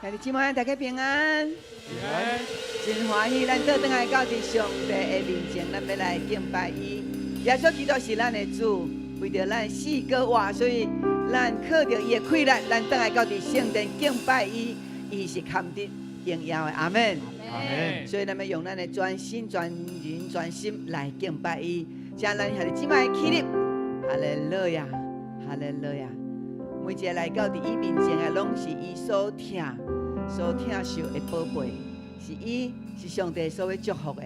兄弟姊妹，大家平安。平安。真欢喜，咱倒转来到伫上帝的面前，咱要来敬拜伊。耶稣基督是咱的主，为着咱死过活，所以咱靠着伊的快乐，咱倒来到伫圣殿敬拜伊。伊是堪得荣耀的，阿门。阿门。所以咱要用咱的专心、专人、专心来敬拜伊。将咱兄弟姊妹起立，哈利路亚，哈利路亚。每一个来到伫伊面前的，拢是伊所疼受的宝贝，是伊是上帝所要祝福的。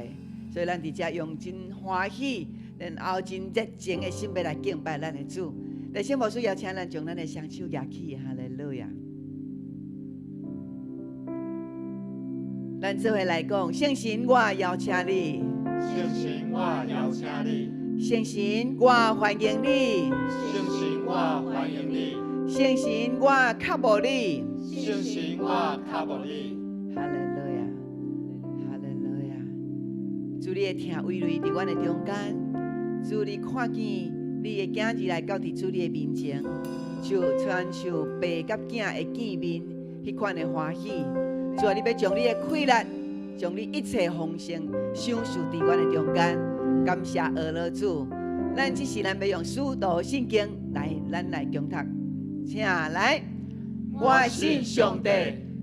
所以咱伫遮用真欢喜，然后真热情的心要来敬拜咱的主。在先无需要请咱将咱的双手举起，哈利路亚。咱做伙来讲，圣神，我邀请你；圣神，我邀请你；圣神，我欢迎你；圣神，我欢迎你；圣神，我靠无你；圣神，我靠无你。哈利路亚，哈利路亚。主你的疼围绕伫阮的中间，主你看见你的囝儿来到伫主你的面前，就亲像爸甲囝的见面迄款的欢喜。主啊，你要将你的快乐，将你一切丰盛享受伫阮的中间。感谢俄罗主，咱这时咱要用使徒圣经来，咱来共读，请来。我信上帝，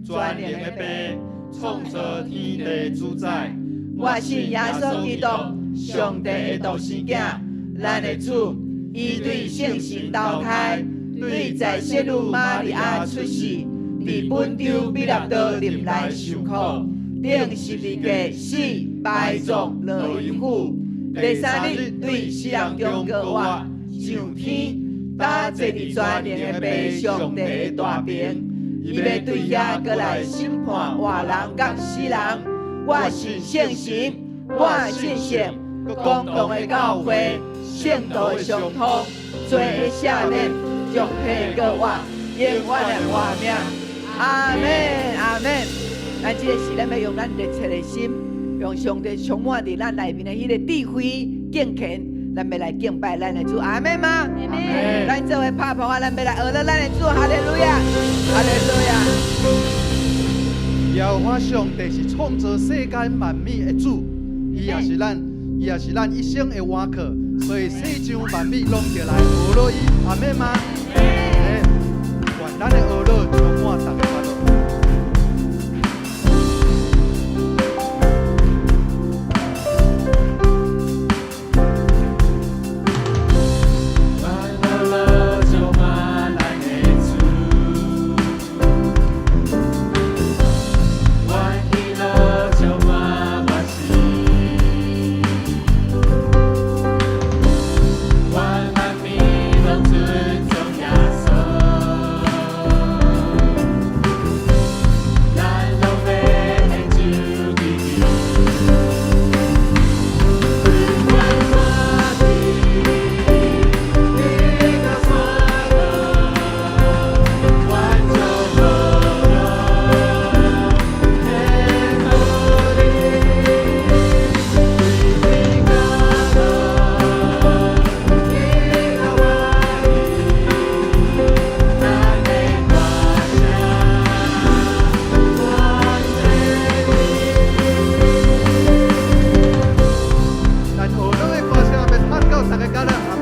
全能的爸，创造天地主宰。我信耶稣基督，上帝的独生子，咱的主，伊对圣神投胎，对在圣女玛利亚出世，伫本州比拉多入来受苦，顶十字架死，埋葬落阴府，第三日对死人中过活，上天，搭坐伫全能的爸上帝的大屏。伊要对遐过来审判活人甲死人。我信圣神，我信圣，公共的教会，圣道的上通，罪的赦免，将罪过活，永远的活命。阿门，阿门。咱这个是咱要用咱热切的心，用上帝充满伫咱内面的迄个智慧、敬虔，咱要来敬拜咱的主。阿门吗？阿门。咱做伙拍拍啊，咱要来学了咱的主。哈利路亚，哈利路亚。耶和华上帝是创造世间万物的主，伊也是咱一生的依靠，所以世上万物拢着来学乐伊。阿门吗？愿咱的学乐充满大家。大家，阿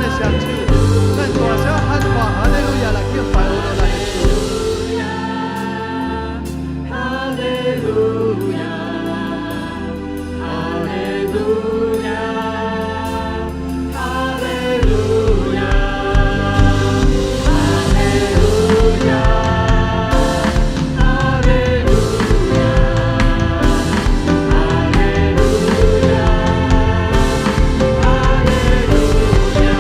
的双手，咱大声喊话哈利路亚来敬拜我们的主。哈利路亚，哈利路亚，哈利路亚，哈利路亚，哈利路亚，哈利路亚，哈利路亚。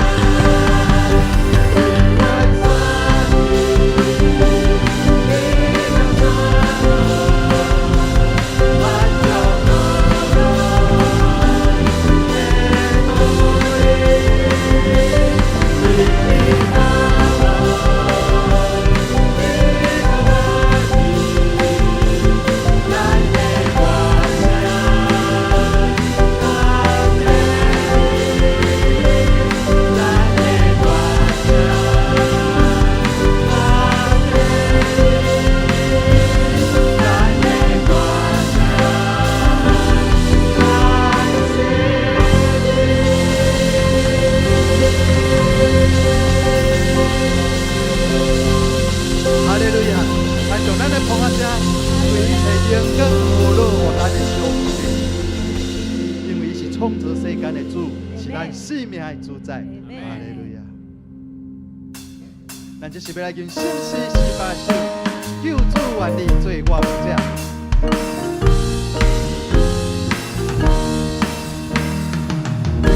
哈利路亚！咱用咱的捧啊声，为一切荣耀、福乐和咱的上帝，因为伊是创造世间的主，是咱生命的主宰。哈利路亚！咱这是要来用心思四把手，救主愿意做我们者。你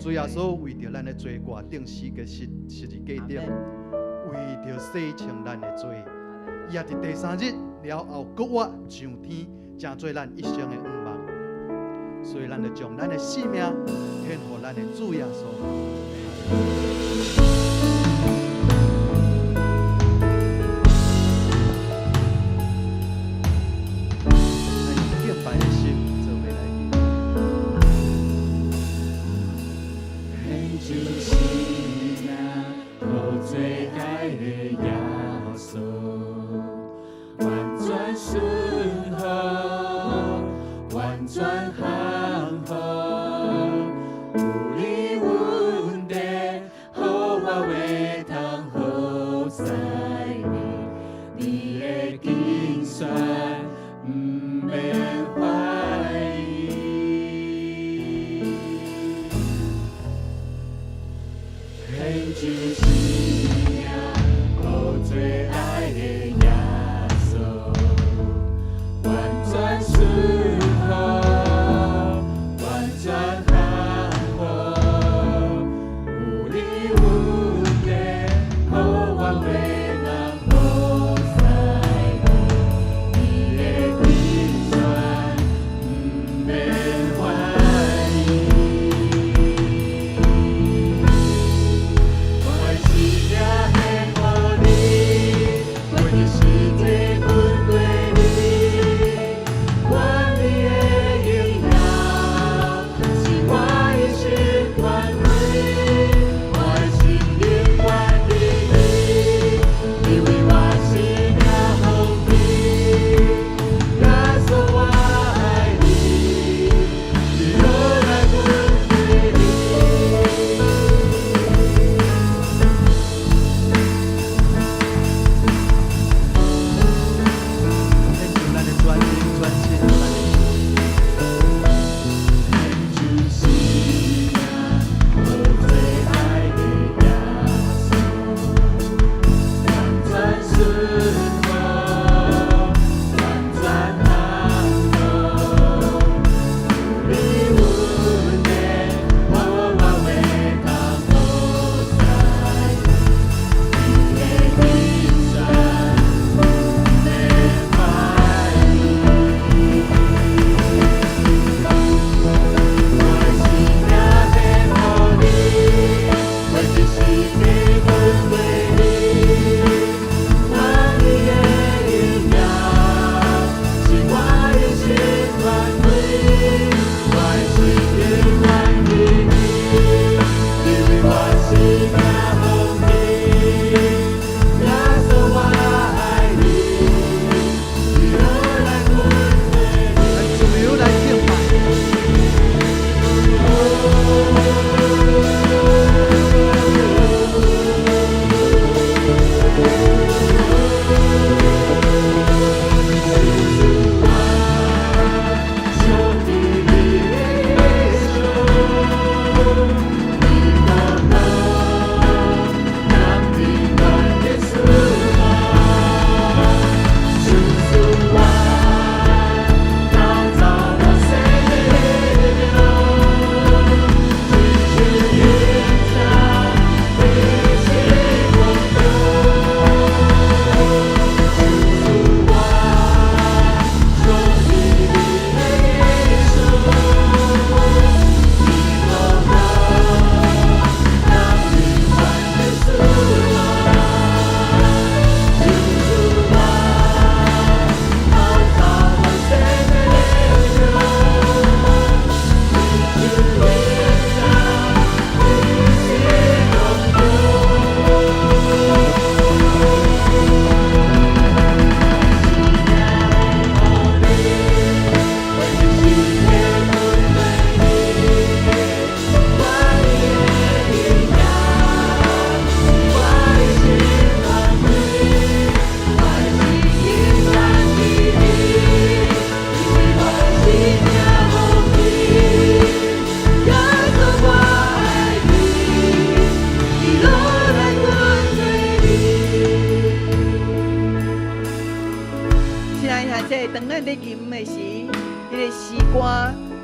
主耶稣为着咱的罪挂定死个十字架顶，为着洗清咱的罪，伊也伫第3日了后，搁活上天，成做咱一生的愿望。所以，咱就将咱的性命献予咱的主耶稣。我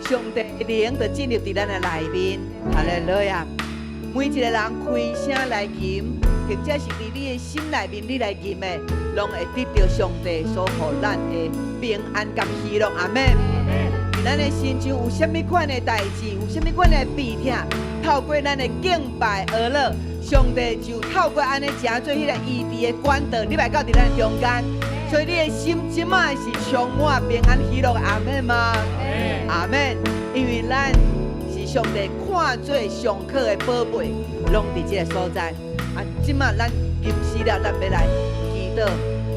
上帝的灵就进入伫咱的内面，哈利路亚！每一个人开声来吟，或者是伫你的心内面你来吟的，拢会得到上帝所予咱的平安甲喜乐。阿门。咱的心中有啥物款的代志，有啥物款的病痛，透过咱的敬拜而乐，上帝就透过安尼诚做迄个医治的管道，你来到伫咱中间，所以你的心即摆是充满平安喜乐的。阿门吗？阿门。因为咱是上帝看做上好的宝贝，拢伫这个所在。啊，即摆咱今时了，咱要来祈祷，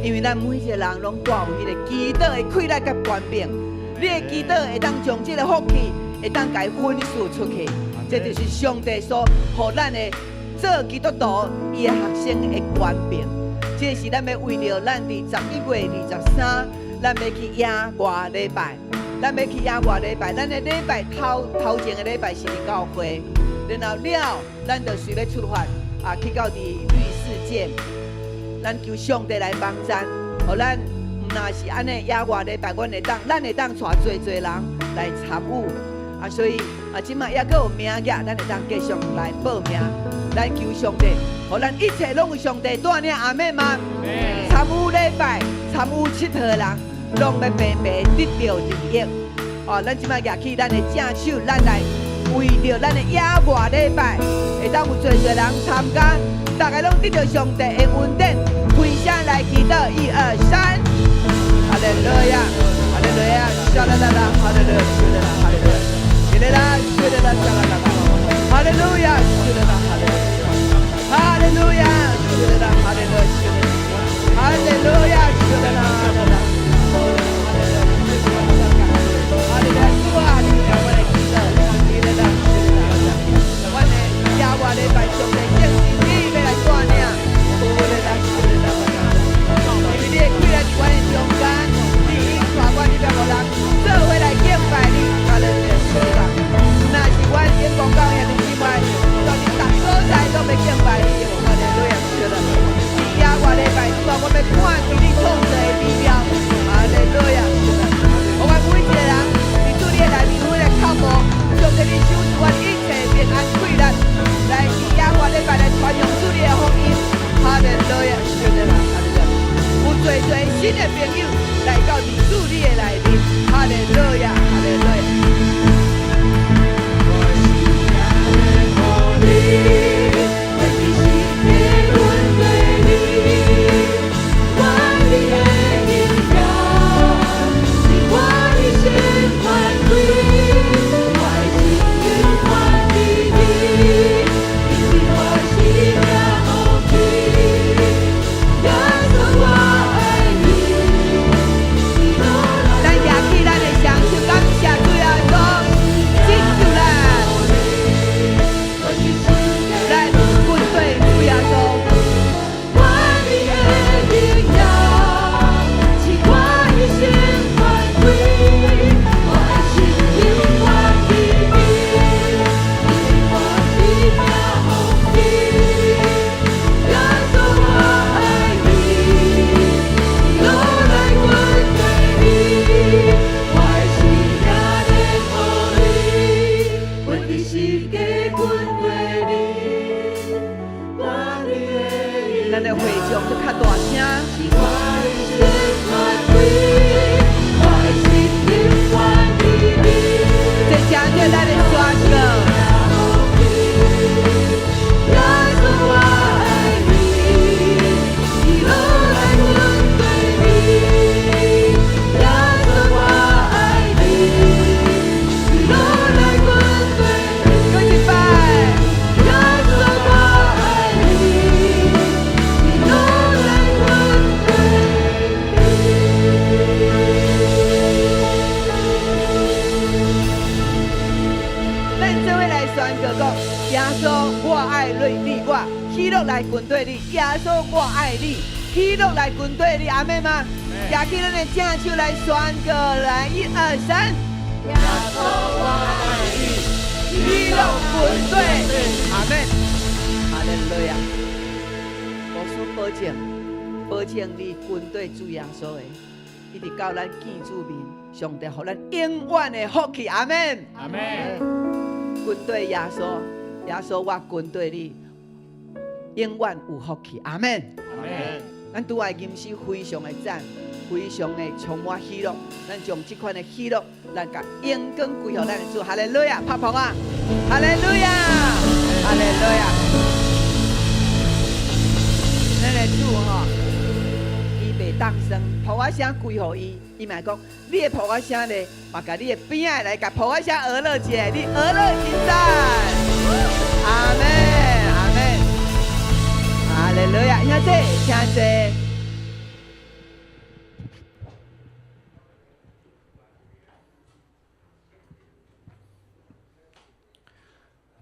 因为咱每一个人拢带有迄个祈祷的气力甲权柄。你的祈祷会当将这个福气，会当甲伊分赐出去，这就是上帝所予咱的做基督徒伊的学生的权柄。这是咱要为着咱伫11月23，咱要去野外礼拜，咱要去野外礼拜。咱的礼拜头前的礼拜是伫教会，然后了，咱就随要出发去到伫绿世界，咱求上帝来帮咱，予咱。那是安尼野外礼拜，咱会当带侪人来参与啊，所以即摆也阁有名额，咱会当继续来报名。咱求上帝，予咱一切拢有上帝带领。阿门吗？参与礼拜、参与佚佗的人，拢要白白得到利益。哦，咱即摆举起咱的正手，咱来为着咱的野外礼拜，会当有侪人参加，大家拢得到上帝的恩典。开声来祈祷，1、2、3。哈利路亚，哈利路亚，沙啦啦啦，哈利路亚，沙啦啦，哈利路亚，沙啦啦，沙啦啦，沙啦啦，哈利路亚，沙啦啦，哈利路亚，哈利路亚，沙啦啦，哈利路亚，哈利路亚，沙啦啦，哈利路亚，哈利路亚，主啊，你让我来祈祷，你来啦，我的亚华的百姓在正心里面来锻炼，我来啦，沙啦啦，因为你的贵人在我的中间。我你别无人做伙来敬拜你，哈利路亚！那是我天公教下的敬拜，就是逐所在都要敬拜你，哈利路亚！是的，是野外礼拜，主啊，我要看见你创造的美妙，哈利路亚！是的，我们每一个人，伫主你的内面，每个靠无，上帝你手赐我一切平安贵人，来伫野外礼拜来传扬主你的福音，哈利路亚！是的，哈利路亚！有侪新的朋友。来到你主你的内面，哈利路亚，哈利路亚。我是亚的后裔，我的心被轮对你，我的眼亮，是我的心欢喜，我心愿欢喜你，因为我是亚后裔，亚瑟我。来军队里，耶稣我爱你，喜乐来军队里，阿妹吗？举起咱的正手来宣告，来1、2、3，耶稣我爱你，喜乐军队，阿妹，哈利路亚！我所保证你军队主耶稣的，一直到咱见主面，上帝予咱永远的福气。阿门。阿门。军队耶稣，耶稣我军队里永远有福气。阿门。阿门。咱拄爱吟诗非常的赞，非常的充满喜乐。咱将这款的喜乐，咱甲永更归予咱的主。哈利路亚，拍拍啊！哈利路亚，哈利路亚。咱的主吼，伊袂当生，扑我声归予伊。伊嘛讲，你的扑我声咧，嘛甲你的边仔来甲扑我声俄乐节，你俄乐金赞。阿门，阿门。哈利路亚，兄弟，请坐。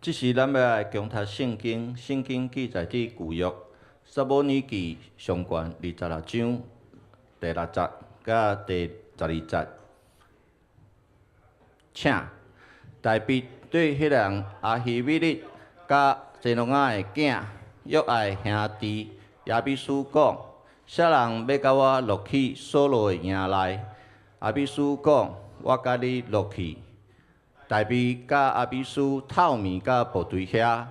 这是咱要来共读圣经，圣经记载伫旧约撒母耳记上卷26章第6节甲第12节。请大卫对迄人阿希米勒甲谢龙仔的囝约爱兄弟亚比书讲：啥人要甲我落去所罗的营内？亚比书讲：我甲你落去。大卫甲阿比斯透面甲部队遐，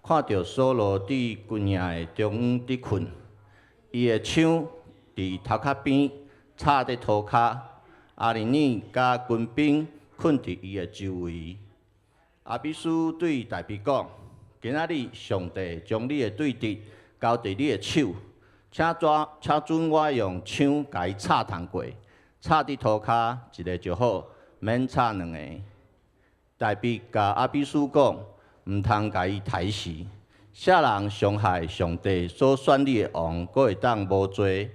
看到所罗伫军营的中央伫困，伊的枪伫头壳边插伫涂骹，阿尼尼甲军兵困伫伊的周围。阿比斯对大卫讲：今仔日上帝将你的对敌交伫你的手，请准我用枪甲伊插通过，插伫涂骹一个就好，免插两个。大卫甲阿比斯讲，毋通甲伊刣死。啥人伤害上帝所选立的王，阁会当无罪？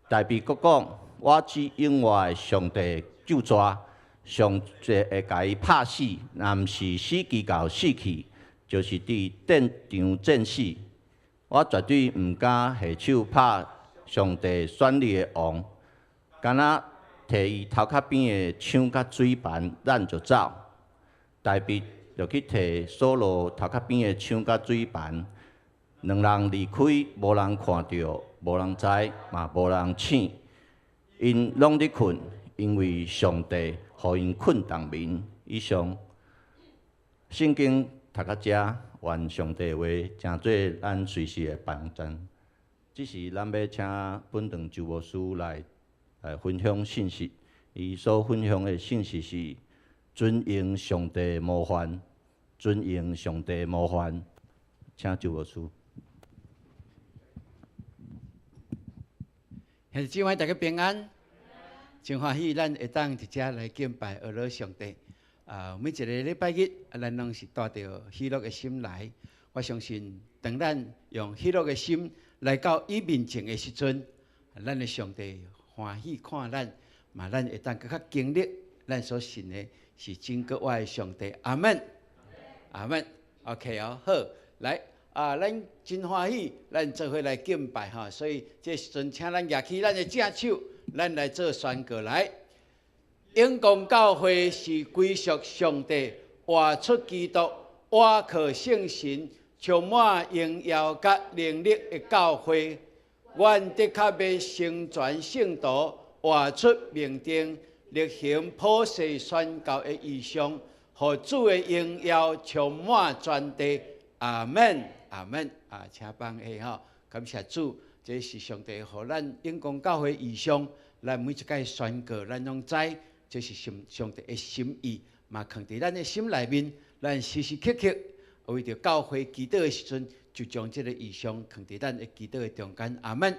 大卫阁讲，我只永远的上帝救助，上帝会甲伊拍死，若毋是死期到死去，就是伫战场战死。我绝对毋敢下手拍上帝选立的王，敢若摕伊头壳边的枪甲水盘，咱就走。大卫就去摕所罗头壳边的枪甲水盘，两人离开，无人看到，无人知，嘛无人醒。因拢伫困，因为上帝互因困当眠。以上圣经读到遮，愿上帝话成做咱随时的帮助。这是咱要请本堂周牧师来分享信息，伊所分享的信息是。尊敬上帝模范，尊敬上帝模范，请周牧师。兄弟姊妹，大家平安，真欢喜，咱会当伫遮来敬拜阿拉上帝。每一个礼拜日，咱拢是带着喜乐的心来。我相信，当咱用喜乐的心来到伊面前的时阵，咱的上帝欢喜看咱，嘛，咱会当更较经历咱所信的。是真国我的上帝，阿门，阿门。OK 哦，好，来咱真欢喜，咱做伙来敬拜哈。所以这时阵，请咱举起咱的正手，咱来做宣告来。永光教会是归属上帝，活出基督，活靠圣神，充满荣耀甲能力的教会。愿的确要成全圣徒，活出命定。力行普世宣教的意向，互主的荣耀充满全地。阿门，阿门。请放下吼，感谢主，这是上帝互咱永光教会意向，咱每一届宣告，咱拢知，这是上帝的心意，嘛藏伫咱的心内面。咱时时刻刻为着教会祈祷的时阵，就将这个意向藏伫咱的祈祷的中间。阿门。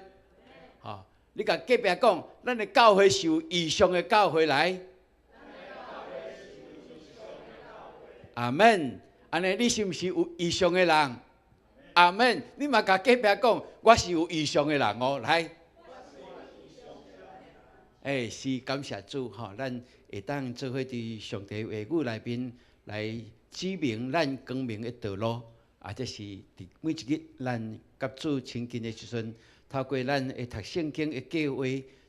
好。你甲隔壁讲，咱的教会是有异象的教会来。阿门。安尼，你是毋是有异象的人？阿门。你嘛甲隔壁讲，我是有异象的人哦，来。是感谢主吼，咱会当做伙伫上帝话语内面来指明咱光明的道路。这是伫每一日咱甲主亲近的时阵。透过咱会读圣经的教话，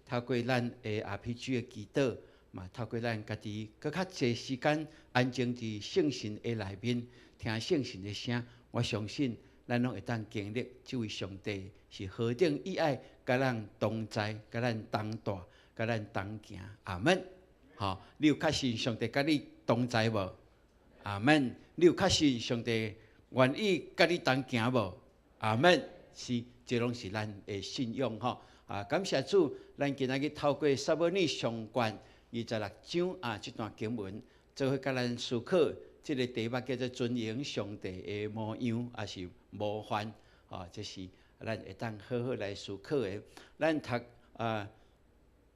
透过咱的 RPG 的祈祷，嘛透过咱家己搁较侪时间安静伫圣神的内面，听圣神的声。我相信咱拢会当经历这位上帝是何等意爱，甲咱同在，甲咱同大，甲咱同行。阿门。好，你有确信上帝甲你同在无？阿门。你有确信上帝愿意甲你同行无？阿门。是，这拢是咱的信仰吼。感谢主，咱今仔日透过撒母耳上卷26章这段经文，做伙甲咱思考这个题目叫做尊荣上帝的模样，也是模范。这是咱会当好好来思考的。咱读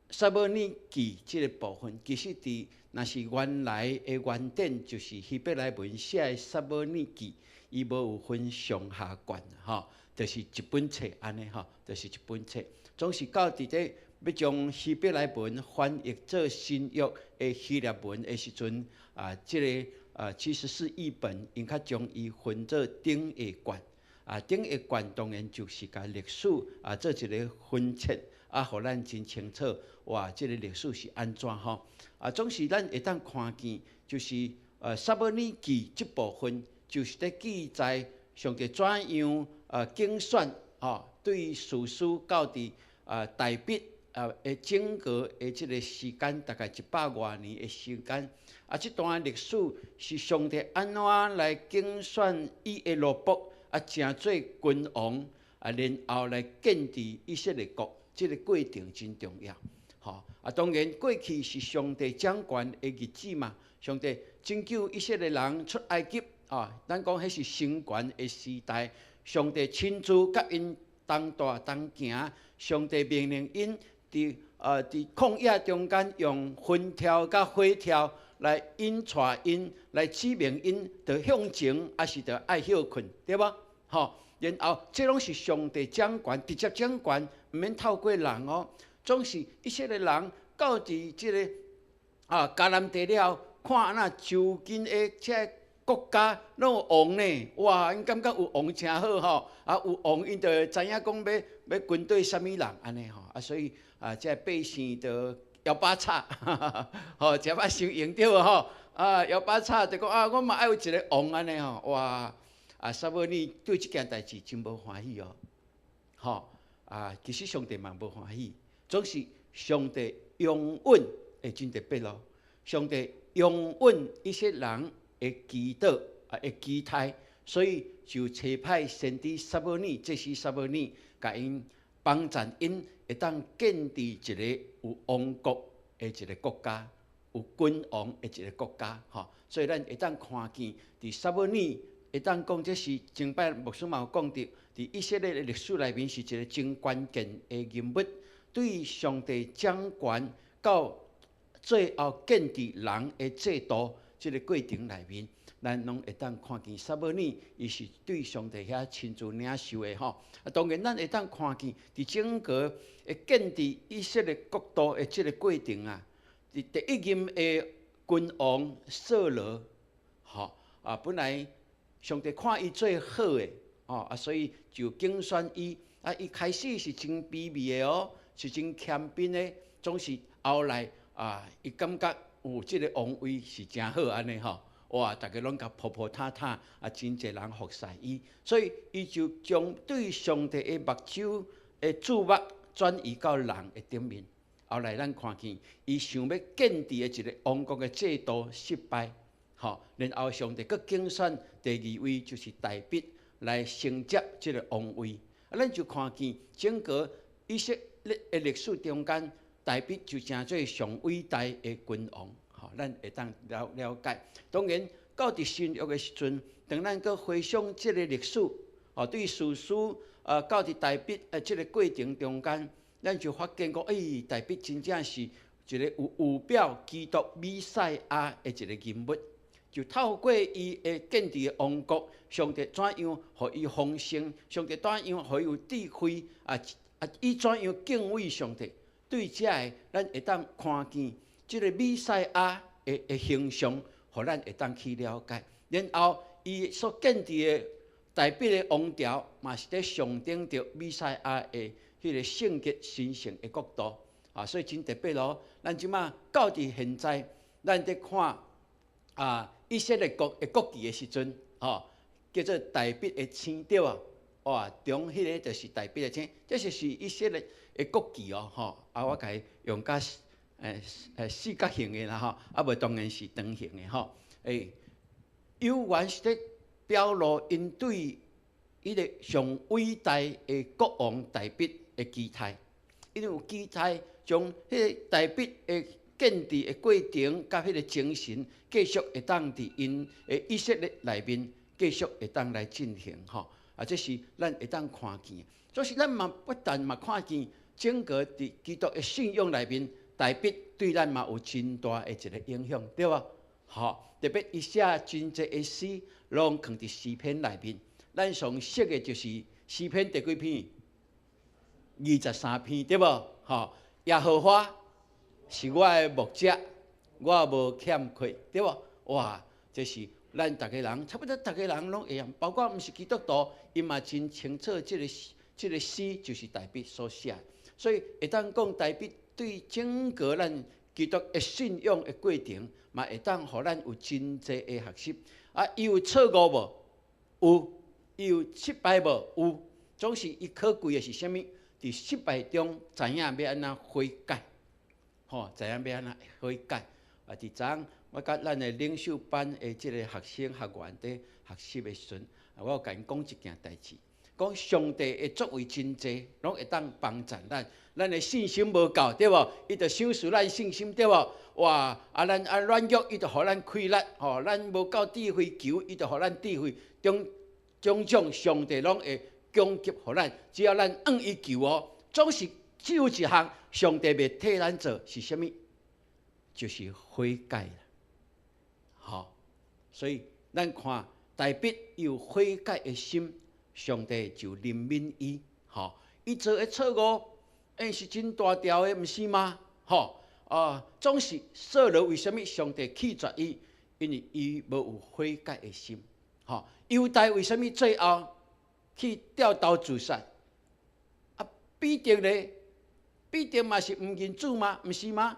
撒母耳记这个部分，其实若是原来的原典，就是希伯来文写的撒母耳记，伊无有分上下卷就是一本册安尼就是一本册。总是到伫咧要将希伯来文翻译做新约的希腊文的时阵，这个74译本，因较将伊分做顶下卷。顶下卷当然就是甲历史做一个分册，互咱真清楚，哇，这个历史是安怎总是咱会当看见，就是撒母耳记这部分，就是咧记载上帝怎样竞选对士师到伫大毕的整个的这个时间，大概100多年的时间。这段历史是上帝安怎来竞选伊的罗卜成做君王然后来建立以色列国，这个过程真重要。当然过去是上帝掌权的日子嘛，上帝拯救以色列人出埃及咱讲迄是成权的时代，上帝亲自甲因同大同行，上帝命令因伫旷野中间用云条甲火条来引带因，来指明因着向前，还是着爱休困，对无？然后这拢是上帝掌权，直接掌权，毋免透过人总是以色列人到伫即个迦南地了，看安那就近的这国家拢有王呢，哇！因感觉有王真好有王因就知影讲要军队啥物人安尼所以这百姓就摇把叉，这摆受用着摇把叉就讲我嘛爱有一个王安尼哇！撒母耳对这件代志真无欢喜其实上帝嘛无欢喜，总是上帝永远会真特别咯。上帝永远一些人会祈祷会期待，所以就差派先知撒母耳，这是撒母耳，甲因帮助因会当建立一个有王国的一个国家，有君王的一个国家所以咱会当看见，伫撒母耳会当讲，这是前摆牧师嘛有讲到，伫以色列的历史内面是一个真关键的人物，对上帝掌权到最后建立人的制度这个过程内面，咱拢会当看见撒母耳伊是对上帝遐亲自领受的当然，咱会当看见伫整个的建立以色列国度的这个过程伫第一任的君王扫罗本来上帝看伊最好的所以就竞选伊伊开始是真卑微的是真谦卑的，总是后来伊感觉有这个王位是真好安尼哇！大家拢甲扑扑塔塔真侪人服侍伊，所以伊就将对上帝的目睭的注目转移到人的顶面。后来咱看见伊想要建立的一个王国的制度失败。然后上帝阁竞选第2位，就是大毕来承接这个王位。咱就看见整个以色列的历史中间，大毕就成做上伟大的君王。咱会当了解。当然，到伫新约的时阵，当咱阁回想这个历史，对士师到伫大毕这个过程中间，咱就发现讲，大毕真正是一个有预表基督弥赛亚的一个人物。就透过伊的建立的王国，上帝怎样互伊丰盛？上帝怎样互伊有智慧？伊怎样敬畏上帝？对这个，咱会当看见这个弥赛亚的形象，互咱会当去了解。然后，伊所建立的大毕的王朝，嘛是咧象征着弥赛亚的迄个圣洁神圣的国度所以真特别咯。咱即马到伫现在，咱在看以色列国的国旗的时阵，叫做大毕的青雕哇，中迄个就是大笔的钱，这是以色列的国旗哦，吼，我甲伊用甲四角形的啦，吼，无当然是长形的吼，有原是咧表露因对迄个上伟大的国王大笔的期待，因为有期待将迄个大笔的建制的过程，甲迄个精神，继续会当伫因的以色列内面，继续会当来进行吼。这是咱会当看见，所以咱嘛不但嘛看见整个伫基督的信仰内面，大笔对咱嘛有真大的一个影响，对吧？好，特别伊写真济的诗，拢藏伫诗篇内面。咱上熟的就是诗篇第几篇？23篇，对无？吼，耶和华是我的牧者，我无欠缺，对无？哇，这是咱逐个人，差不多逐个人拢会样，包括毋是基督徒，伊嘛真清楚即个诗就是大笔所写，所以会当讲大笔对整个咱基督的信仰的过程，嘛会当互咱有真济的学习。伊有错误无？有。伊有失败无？有。总是伊可贵的是啥物？伫失败中知影要安怎悔改，知影要安怎悔改。伫昨我甲咱的领袖班的即个学生学员伫学习的时阵，我有甲因讲一件代志，讲上帝的作为真济，拢会当帮助咱。咱的信心无够，对无？伊就赏赐咱信心，对无？哇！咱软弱，伊就互咱开力，咱无够智慧求，伊就互咱智慧。种种上帝拢会供给互咱，只要咱伊求哦，总是只有一项，上帝袂替咱做是啥物？就是悔改啦。所以咱看大笔有悔改的心，上帝就怜悯伊。伊做的错误，是真大条的，毋是吗？总是扫罗为什么上帝弃绝伊？因为伊无有悔改的心。犹大为什么最后去掉刀自杀？必定嘛是毋认主吗？毋是吗？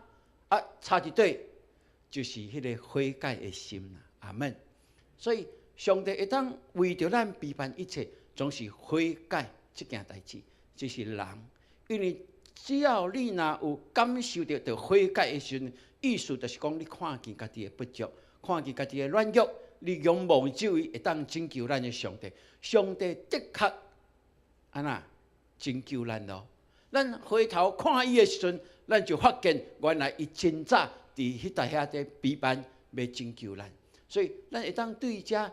差一对，就是迄个悔改的心啦。阿门。所以上帝会当为着咱避办一切，总是悔改这件代志，就是人。因为只要你若有感受到悔改的时阵，意思就是讲你看见家己的不足，看见家己的软弱。你仰望这位会当拯救咱的上帝，上帝的确拯救咱咯。咱回头看伊的时阵，咱就发现原来伊真早伫迄搭遐在陪伴要拯救咱，所以咱会当对遮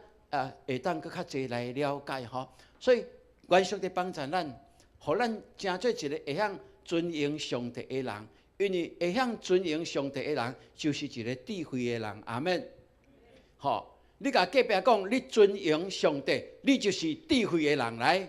会当搁较侪来了解吼。所以愿上帝帮助咱，互咱成做一个会晓尊敬上帝的人，因为会晓尊敬上帝的人，就是一个智慧的人。阿门。你甲隔壁讲，你尊敬上帝，你就是智慧的人来。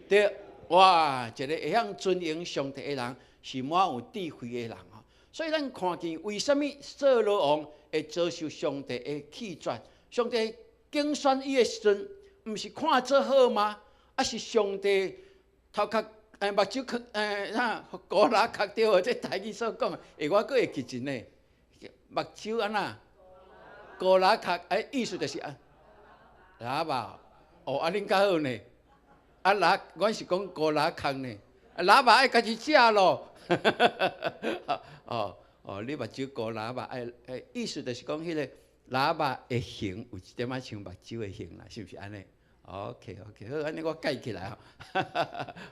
对，哇，一个会晓尊敬上帝的人，是满有智慧的人啊。所以咱看见，为什么扫罗王会遭受上帝的弃绝？上帝竞选伊的时阵，毋是看做好吗？是上帝头壳目睭高拉壳对，这台语所讲，我阁会记真呢。目睭高拉壳，意思就是喇叭。恁较好呢。阮是讲高拉壳呢。喇叭爱家己食咯。你目睭高喇叭，意思就是讲迄个喇叭的形有一点仔像目睭的形啦，是不是安尼 ？OK， 好，安尼我改起来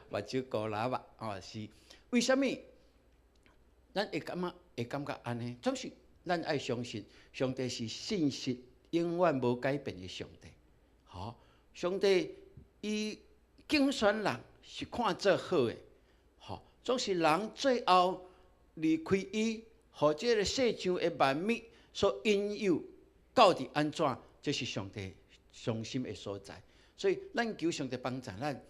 目睭高喇叭，是为什么？咱会感觉安尼，总是。咱爱相信，上帝是信实、永远无改变的上帝。上帝伊竞选人是看做好的，总是人最后离开伊，互这个世上的万物所引诱，到底安怎？这是上帝伤心的所在。所以，咱求上帝帮助咱。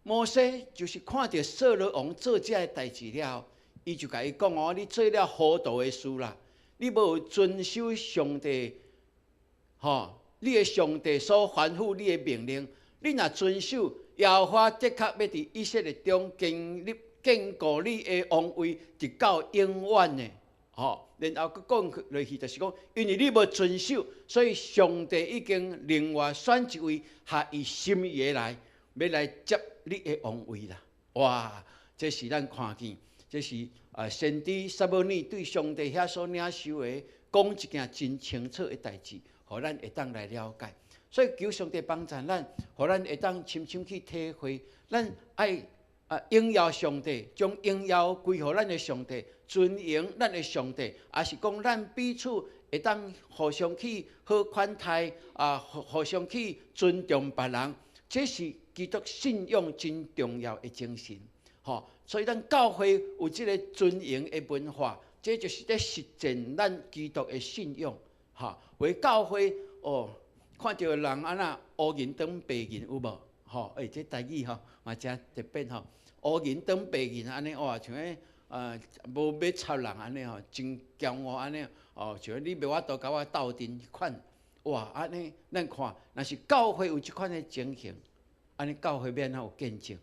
摩西就是看到扫罗王做这个代志了。伊就甲伊讲你做了糊涂的事啦！你无遵守上帝，你的上帝所吩咐你的命令，你若遵守，耶和华的确要伫以色列中建固你的王位，直到永远的。然后佮讲落去，就是讲，因为你无遵守，所以上帝已经另外选一位合伊心意的来，要来接你的王位啦。哇，这是咱看见，这是先知撒母耳对上帝遐所领受的，讲一件真清楚的代志，互咱会当来了解。所以求上帝帮助咱，互咱会当深深去体会，咱爱荣耀上帝，将荣耀归乎咱的上帝，尊荣咱的上帝，也是讲咱彼此会当互相去好款待互相去尊重别人，这是基督信仰真重要的精神。所以咱教会有这个尊荣的文化，这就是在实践咱基督的信仰。为教会看到人安那乌银当白银有无？这台语嘛真特别乌银当白银安尼哇，像无要插人安尼真骄傲安尼像你袂法度甲我斗阵款哇安尼，咱看若是教会有即款的情形，安尼教会要安怎有见证？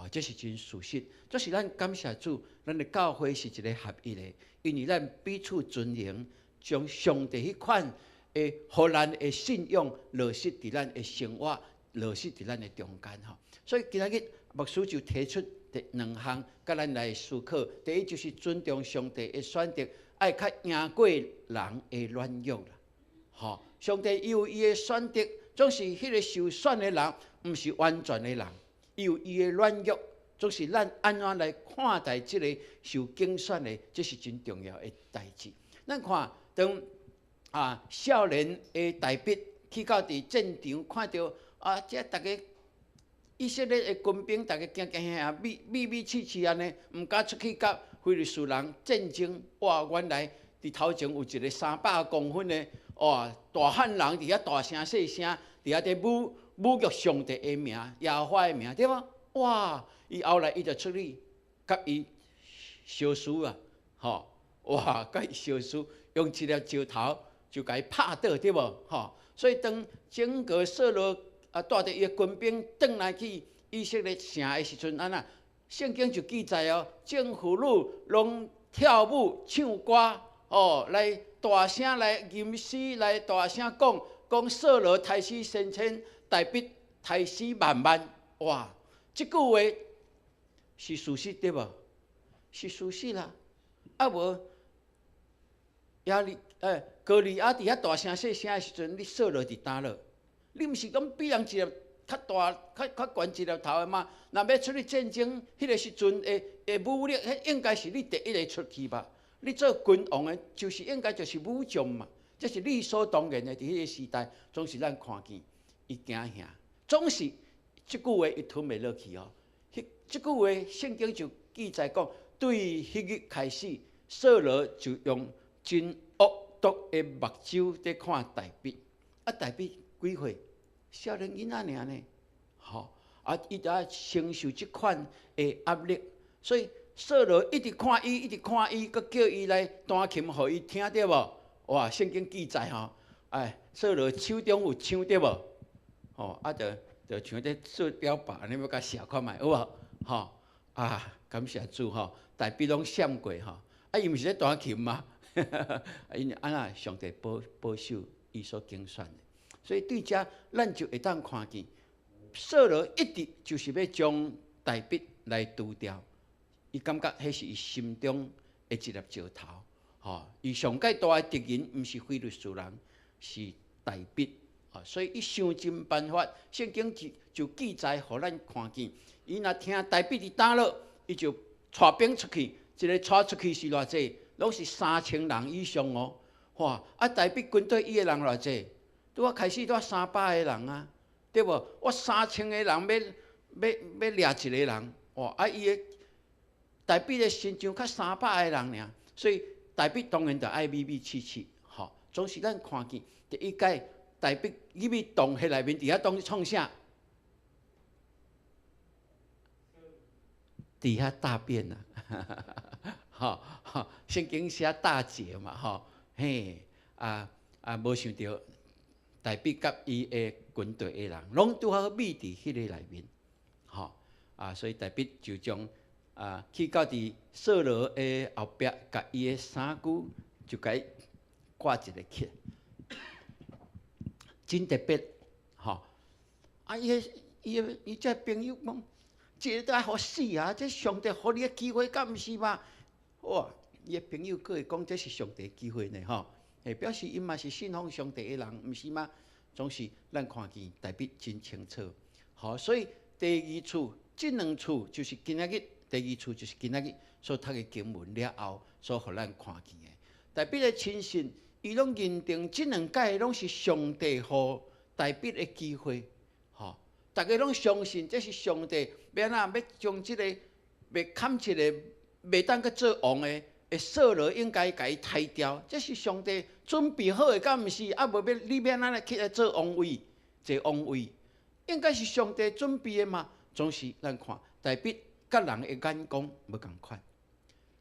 这是真事实，这是咱感谢主，咱的教会是一个合一的，因为咱彼此尊荣，将上帝迄款的互咱的信仰落实伫咱的生活，落实伫咱的中间所以今仔日牧师就提出两项，甲咱来思考。第一就是尊重上帝的选择，爱较赢过人的软弱啦。上帝有伊的选择，总是迄个受选的人，毋是完全的人。伊有伊的软弱，总是咱安怎来看待即个受竞选的，这是真重要的代志。咱看当少年的大笔去到伫战场，看到这大家以色列的军兵，大家行行下米气安尼，毋敢出去甲非利士人战争。哇，原来伫头前有一个300公分的大汉人，伫遐大声细声，伫遐伫侮辱上帝的名、耶和华的名，对吗？哇！伊后来伊就出去，甲伊相输哇！甲伊相输，用一粒石头就甲伊拍倒，对无？所以当整个扫罗带着伊的军兵转来去以色列城的时阵，安那圣经就记载众妇女拢跳舞唱歌来大声来吟诗，来大声讲扫罗杀死千千，大笔杀死万万。哇！这句话是事实对无？是事实啦。无高利亚伫遐大声细声的时阵，你扫罗伫倒落？你毋是讲比人一粒较大、较悬一粒头的吗？若要出去战争，迄个时阵的武力，迄应该是你第一个出去吧？你做君王的，就是应该就是武将嘛。这是理所当然的。伫迄个时代，总是咱看见伊惊吓，总是即句话伊吞袂落去即句话圣经就记载讲，对迄日开始，扫罗就用真恶毒的目睭在看大笔。大笔几岁？少年囡仔尔呢？伊就承受即款的压力，所以扫罗一直看伊，佮叫伊来弹琴，互伊听对无？哇！圣经记载扫罗手中有枪对无？就像在做表白，安尼要甲写看卖，有无？感谢主大笔拢闪过伊毋是咧弹琴吗？因为安那上帝保守伊所竞选的，所以对遮咱就会当看见，扫罗一直就是要将大笔来除掉，伊感觉迄是伊心中的一粒石头。伊上界大的敌人毋是非利士人，是大笔。所以伊想尽办法，圣经就记载，互咱看见。伊若听大笔伫倒落，伊就带兵出去，一个带出去是偌济？拢是3000人以上哇！大笔军队伊的人偌济？拄开始拄300个人对无？我3000个人要掠一个人哇！伊的大笔的身上较300个人尔，所以大笔当然就爱米气总是咱看见第一届。大笔入去洞迄内面，伫遐当创啥？伫遐大便圣经写大劫嘛，无想到大笔甲伊的军队的人，拢拄好密伫迄个内面，所以大笔就将去到伫扫罗的后壁，甲伊的衫裤就甲伊挂一个起来，真特别，吼！伊这朋友讲，这都爱互死啊！这上帝互你的机会，敢毋是嘛？哇！伊的朋友佫会讲，这是上帝的机会呢，吼！表示因嘛是信奉上帝的人，毋是吗？总是咱看见代笔真清楚，好，所以第二处，这两处就是今仔日，第二处就是今仔日所读的经文了后，所互咱看见的。代笔的亲信，伊拢认定这两届拢是上帝互代笔的机会，吼，大家拢相信这是上帝要要将这个袂砍一个袂当去做王的。扫罗应该甲伊杀掉，这是上帝准备好的，敢毋是？啊，无要你要哪来起来做王位？坐王位，应该是上帝准备的嘛。总是咱看，代笔甲人的眼光无共款，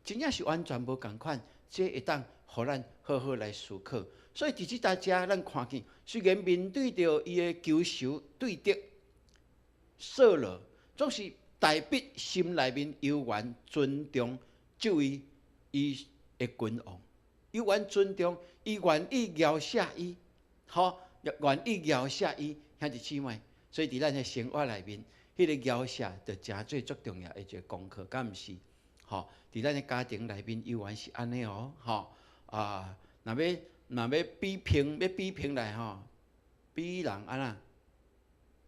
真正是完全无共款。这会当互咱好好来思考。所以伫即搭遮，咱看见，虽然面对着伊的仇仇对敌，扫罗总是代笔心内面悠然尊重这位。伊的君王，伊愿尊重，伊愿意饶赦伊，吼，愿意饶赦伊，兄弟姊妹。所以伫咱的生活内面，迄个饶赦就真最足重要的一个功课，敢毋是？吼，伫咱的家庭内面，伊原是安尼哦，吼若要比拼来吼，比人安那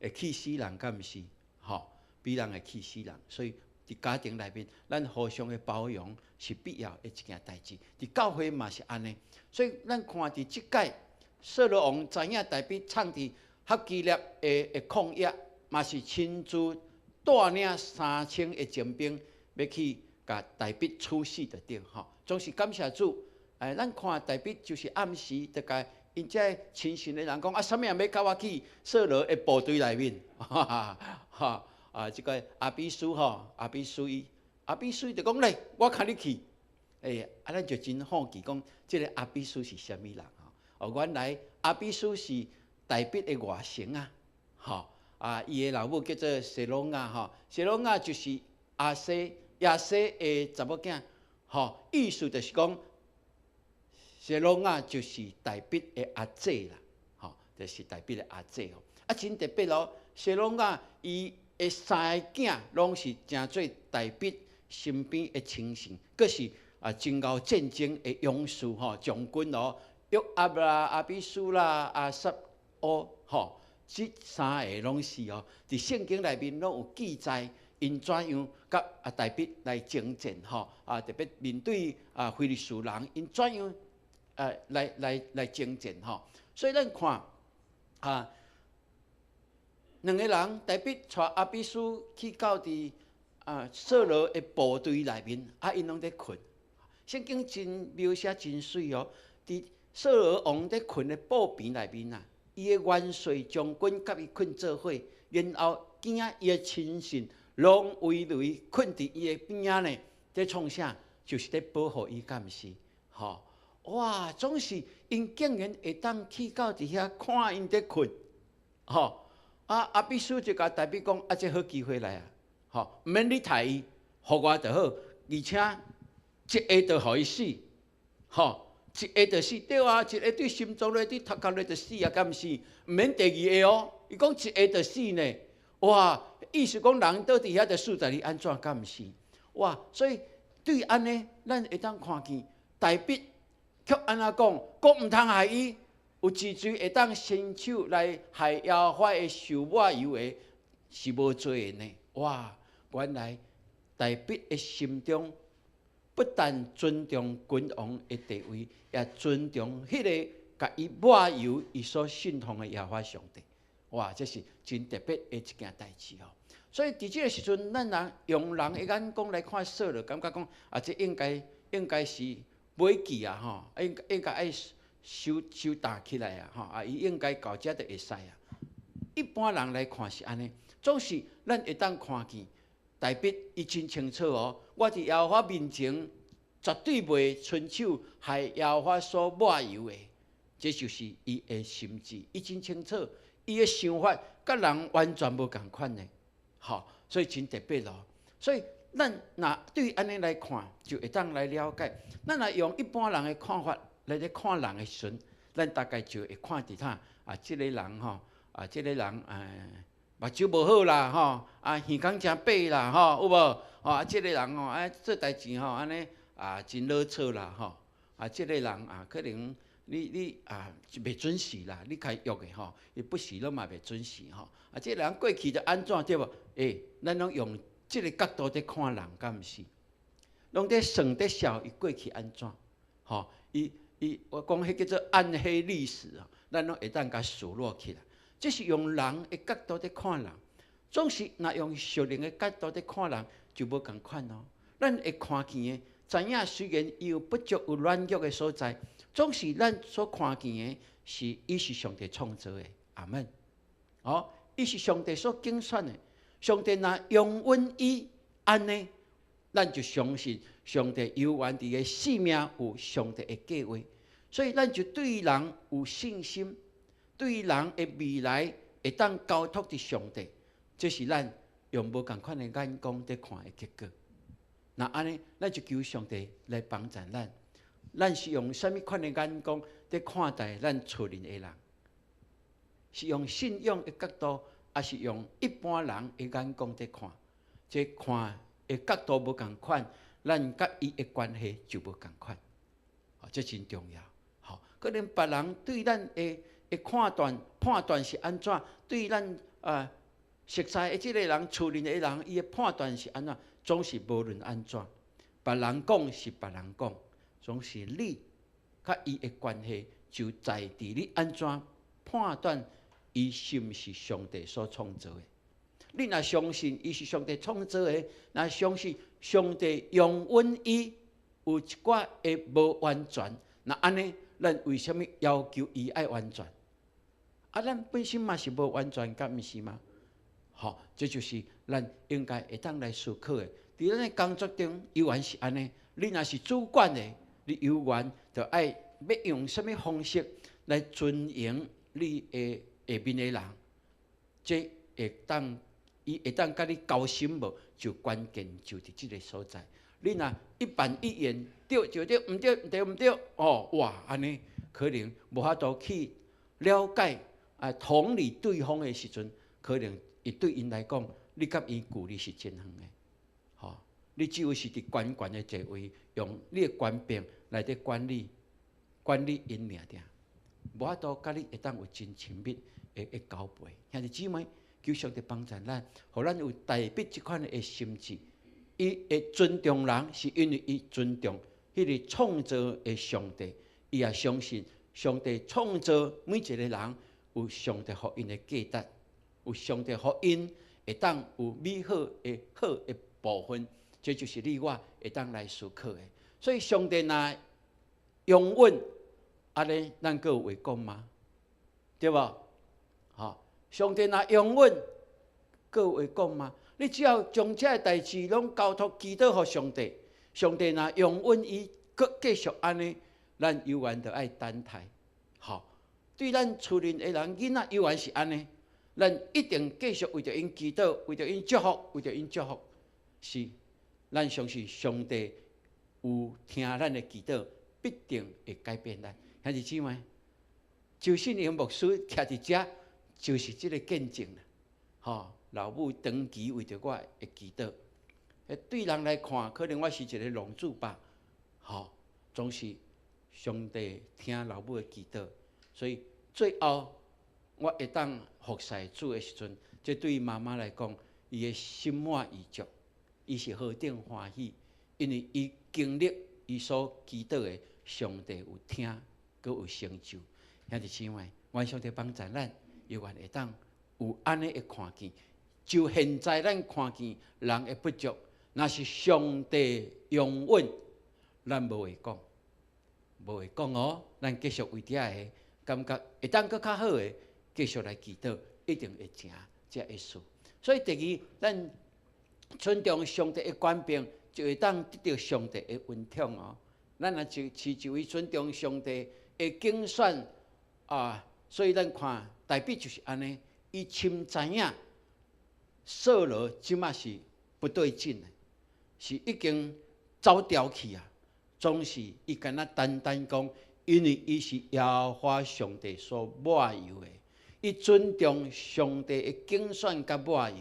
会气死人，敢毋是？吼，比人会气死人，所以。伫家庭内面，咱互相的包容是必要的一件代志。伫教会嘛是安尼，所以咱看伫即届扫罗王知影代笔创伫哈基列的旷野，嘛是亲自带领3000的精兵要去甲代笔处死就对吼。总是感谢主，咱看代笔就是暗时就甲因这亲信的人讲，啥物也要甲我去扫罗的部队内面，哈。这个阿比书吼，阿比书伊就讲咧，我看你去，咱就真好奇讲，这个阿比书是啥物人吼？原来阿比书是代笔的外甥啊，吼伊的老母叫做谢罗亚吼，谢罗亚就是亚西的查某囝，吼，意思就是讲，谢罗亚就是代笔的阿姐啦，吼，就是代笔的阿姐哦，真特别咯，谢罗亚伊。3个囝拢是真做代笔身边的亲信，佫是真够战争的勇士吼，将军哦，约押啦、阿比书啦、阿撒乌吼，这3个拢是哦，伫圣经内面拢有记载，因怎样甲代笔来征战吼，特别面对非利士人，因怎样来征战吼，所以咱看两个人，代笔带阿比书去到伫扫罗的部队内面，因拢在困。圣经真描写真水哦，伫扫罗王在困的布边内面啊，伊的元帅将军甲伊困做伙，然后惊伊的亲信拢围雷困伫伊的边仔呢，在创啥？就是在保护伊，敢毋是？吼，哇，总是因竟然会当去到伫遐看因在困，吼。阿比书就甲代笔讲，这好机会来啊！吼，毋免你杀伊，互我就好，而且一下就互伊死，吼，一下就死，对啊，一下对心脏咧，对头壳咧就死啊，敢毋是？毋免第二下哦，伊讲一下就死呢，哇！意思讲人倒伫遐就死在你安怎，敢毋是？哇！所以对安尼，咱会当看见代笔却安怎讲，讲毋通害伊。有一嘴会当伸手来害耶和华的受抹油的，是无做的呢。哇！原来代笔的心中不但尊重君王的地位，也尊重迄个甲伊抹油伊所信奉的耶和华上帝。哇！这是真特别的一件代志哦。所以伫这个时阵，咱人用人的眼光来看扫罗，感觉讲这应该是袂记啊吼，应该爱。收打起来啊！伊应该到遮就会使啊。一般人来看是安尼，总是咱会当看见代笔伊真清楚哦。我伫耶和华面前绝对袂伸手害耶和华所抹油的，这就是伊的心志。伊真清楚，伊的想法甲人完全无共款呢。好，所以真特别咯。所以咱若对安尼来看，就会当来了解。咱若用一般人的看法来咧看人的时阵，咱大概就会看伫他即个人吼，即个人目睭无好啦吼，耳孔真白啦吼，有无？即个人吼，做代志吼，安尼真老错啦吼，即个人可能你袂准时啦，你开约的吼，伊不时拢嘛袂准时吼。即个人过去就安怎对无？咱拢用即个角度在看人，敢毋是？拢在算在笑伊过去安怎？吼，我讲迄叫做暗黑历史咱拢会当甲数落起来。这是用人的角度在看人，总是若用属灵的角度在看人，就无共款咯。咱会看见的，知影虽然伊有不足、有软弱的所在，总是咱所看见的是伊是上帝创造的。阿门。伊是上帝所拣选的。上帝若容允伊安尼，咱就相信上帝有原伫个生命有上帝的计划，所以咱就对人有信心。对人的未来会当交托伫上帝，这是咱用无共款的眼光在看的结果。那安尼，咱就求上帝来帮助咱。咱是用什么款的眼光在看待咱厝邻的人？是用信仰的角度，还是用一般人的眼光在看？这看的角度无共款，咱甲伊的关系就无共款。这真重要。好，可能别人对咱的判断是安怎？对咱熟悉的即个人、厝邻的人，伊的判断是安怎？总是无论安怎，别人讲是别人讲，总是你甲伊的关系就在伫你安怎判断伊是毋是上帝所创造的。你若相信伊是上帝创造的，若相信上帝容允伊有一寡会无完全，那安尼，咱为什么要求伊爱完全？咱本身嘛是无完全，敢毋是吗？这就是咱应该会当来思考的。伫咱的工作中，犹原是安尼。你若是主管的，你犹原就要用什么方式来尊迎你的下面的人？这伊会当甲你交心无？就关键就伫即个所在。你若一板一眼，对就对，毋对对毋对，哇，安尼可能无法度去了解。同理对方的时阵，可能伊对因来讲，你甲伊距离是真远的。你只有是伫悬悬的座位，用你的权柄来伫管理因尔，无法度甲你会当有真亲密的交陪。兄弟姊妹，求上帝帮助咱，互咱有代表即款的心智。伊会尊重人，是因为伊尊重迄个创造的上帝，伊也相信上帝创造每一个人。有上帝互因的价值，有上帝互因会当有美好的部分，这就是你我会当来思考的。所以上帝若容允，安尼咱阁有话讲吗？对无？上帝若容允，阁有话讲吗？你只要将这代志拢交托祈祷互上帝，上帝若容允伊，阁继续安尼，咱犹原着爱等待。对咱厝邻的人、囡仔，犹原是安尼，咱一定继续为着因祈祷，为着因祝福，为着因祝福。是，咱相信上帝有听咱的祈祷，必定会改变咱。兄弟姊妹，周信荣牧师徛伫遮，就是这个见证啦。老母长期为着我的祈祷，对人来看，可能我是一个浪子吧。总是上帝听老母的祈祷。所以最后，我会当服侍主的时阵，这对于妈妈来讲，伊的心满意足，伊是何等欢喜，因为伊经历伊所祈祷的，上帝有听，佮有成就。兄弟姊妹，愿上帝帮助咱，犹原会当有安尼的看见。就现在咱看见人的不足，那是上帝容允，咱无话讲，无话讲哦，咱继续为遐个。感觉会当搁较好诶，继续来祈祷，一定会成这会事。所以第二，咱尊重上帝的权柄，就会当得到上帝的恩宠哦。咱若是一位尊重上帝的拣选所以咱看代表就是安尼，伊深知影扫罗即马是不对劲的，是已经走掉去啊，总是伊敢若单单讲，因为伊是耶和华上帝所抹油的，伊尊重上帝的竞选甲抹油，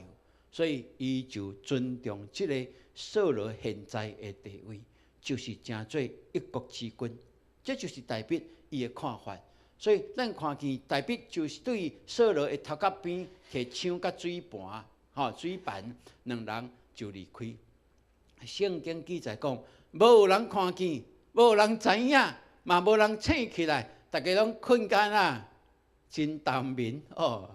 所以伊就尊重即个扫罗现在的地位，就是成做一国之君。这就是大卫伊的看法。所以咱看见大卫就是对扫罗的头壳边摕枪甲水盘，水盘两人就离开。圣经记载讲，无有人看见，无有人知影，嘛无人醒起来，大家拢困间啊，真淡眠哦。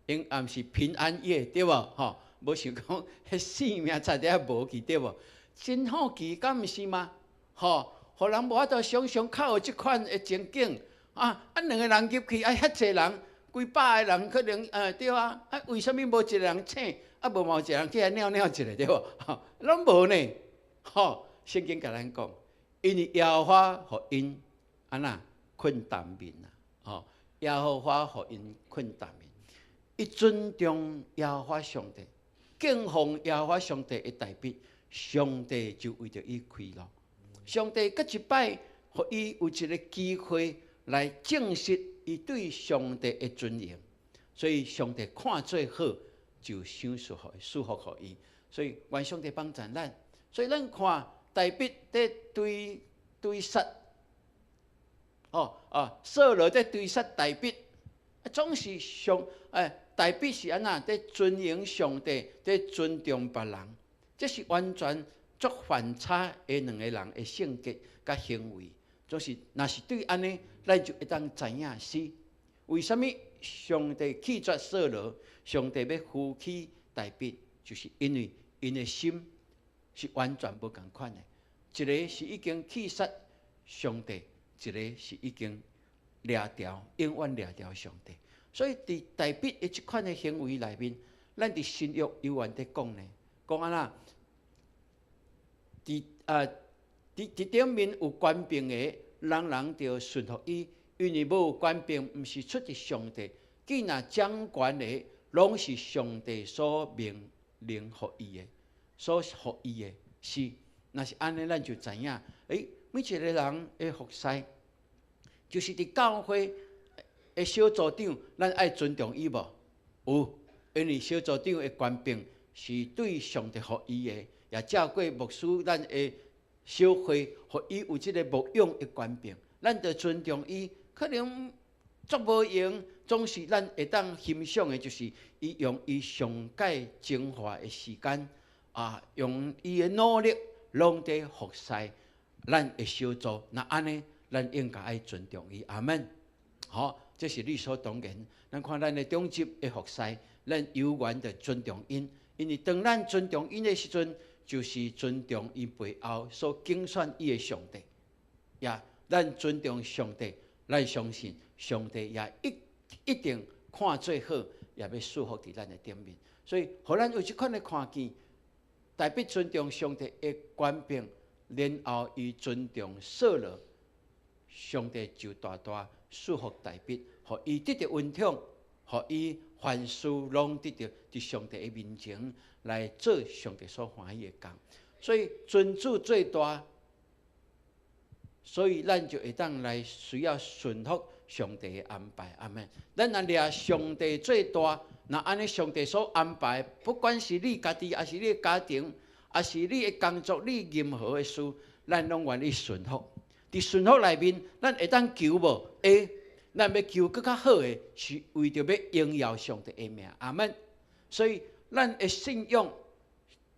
因暗是平安夜，对无？无想讲迄性命差点无去，对无？真好奇，敢毋是吗？互人无法度想象较有即款的情景两个人入去，遐济人，几百个人可能对啊，为什么无一个人醒？无毛一个人起来尿尿一下，对无？拢无呢。圣经甲咱讲，因为耶和华互因困淡眠啊。耶和华互因困淡眠，伊尊重耶和华上帝，敬奉耶和华上帝的代表，上帝就为着伊开路。上帝搁一摆，互伊有一个机会来证实伊对上帝的尊严，所以上帝看最好。就赏赐福互伊，所以愿上帝帮助咱。所以咱看大卫在对杀，扫罗在对杀大卫，总是大卫是安那在尊迎上帝，在尊重别人，这是完全作反差的两个人的性格甲行为。总是若是对安尼，咱就会当知影是为什么上帝弃绝扫罗。上帝要扶起大卫，就是因为因的心是完全无同款的。一个是已经弃杀上帝，一个是已经掠掉，永远掠掉上帝。所以伫大卫的这款的行为内面，咱伫新约有缘在讲呢，讲安那，伫顶面有权柄的，人人着顺服伊，因为无有权柄，毋是出自上帝。既若掌权的，拢是上帝所命令予伊的，所予伊的是，若是安尼，咱就知影，每一个人的服侍，就是伫教会的小组长，咱爱尊重伊无？有，因为小组长的权柄是对上帝予伊的，也照过牧师咱的小会，予伊有即个牧养的权柄，咱着尊重伊，可能做无用。总是咱会当欣赏的，就是伊用伊上界精华的时间用伊的努力，拢在服侍咱的小组。那安尼，咱应该爱尊重伊。阿门。这是理所当然。咱看咱的中级的服侍，咱有缘的尊重因，因为当咱尊重因的时阵，就是尊重伊背后所竞选伊的上帝。咱尊重上帝，咱相信上帝也一定看最好，也要祝福伫咱的顶面。所以，互咱有即款的看见，大卫尊重上帝的权柄，然后伊尊重扫罗，上帝就大大祝福大卫，互伊得到恩宠，互伊凡事拢得到伫上帝的面前来做上帝所欢喜的工。所以尊主最大，所以咱就会当来需要顺服上帝的安排。阿们。咱若掠上帝最大，那安尼上帝所安排，不管是你家己，还是你的家庭，还是你的工作，你任何的事，咱拢愿意顺服。伫顺服内面，咱会当求无？咱要求更较好的，是为着要荣耀上帝的名。阿们。所以，咱的信仰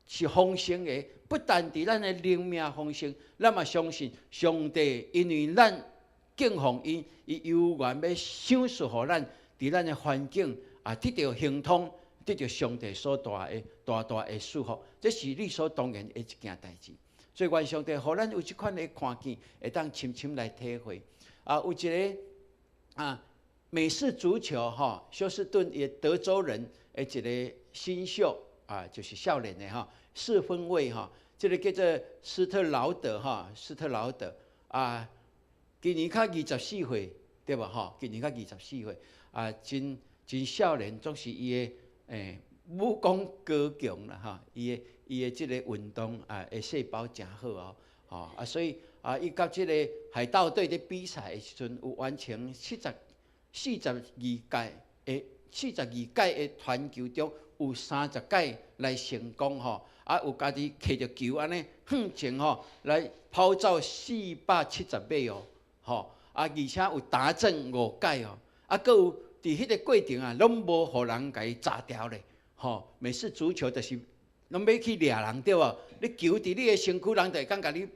是丰盛的，不但伫咱的灵命丰盛，咱嘛相信上帝，因为咱敬奉伊，伊有缘要赏赐予咱，伫咱的环境得到亨通，得到上帝所大的祝福，这是理所当然的一件代志。所以，愿上帝互咱有即款的看见，会当深深来体会。有一个美式足球休斯顿也德州人的一个新秀就是少年的四分卫这个叫做斯特劳德今年才24岁，对吧？今年才24岁真少年，总是伊的武功高强啦哈，伊的即个运动啊，的细胞诚好哦，吼啊，所以啊，伊甲即个海盗队咧比赛的时阵，有完成42届的传球中，有30届来成功吼，啊，有家己摕着球安尼向前吼，来跑走470米哦，吼啊，而且有达阵5届哦，啊，佫有伫迄个过程啊，拢无互人甲伊炸掉咧，吼，美式足球就是拢要去掠人对无？你球伫你的身躯，人就会讲甲你。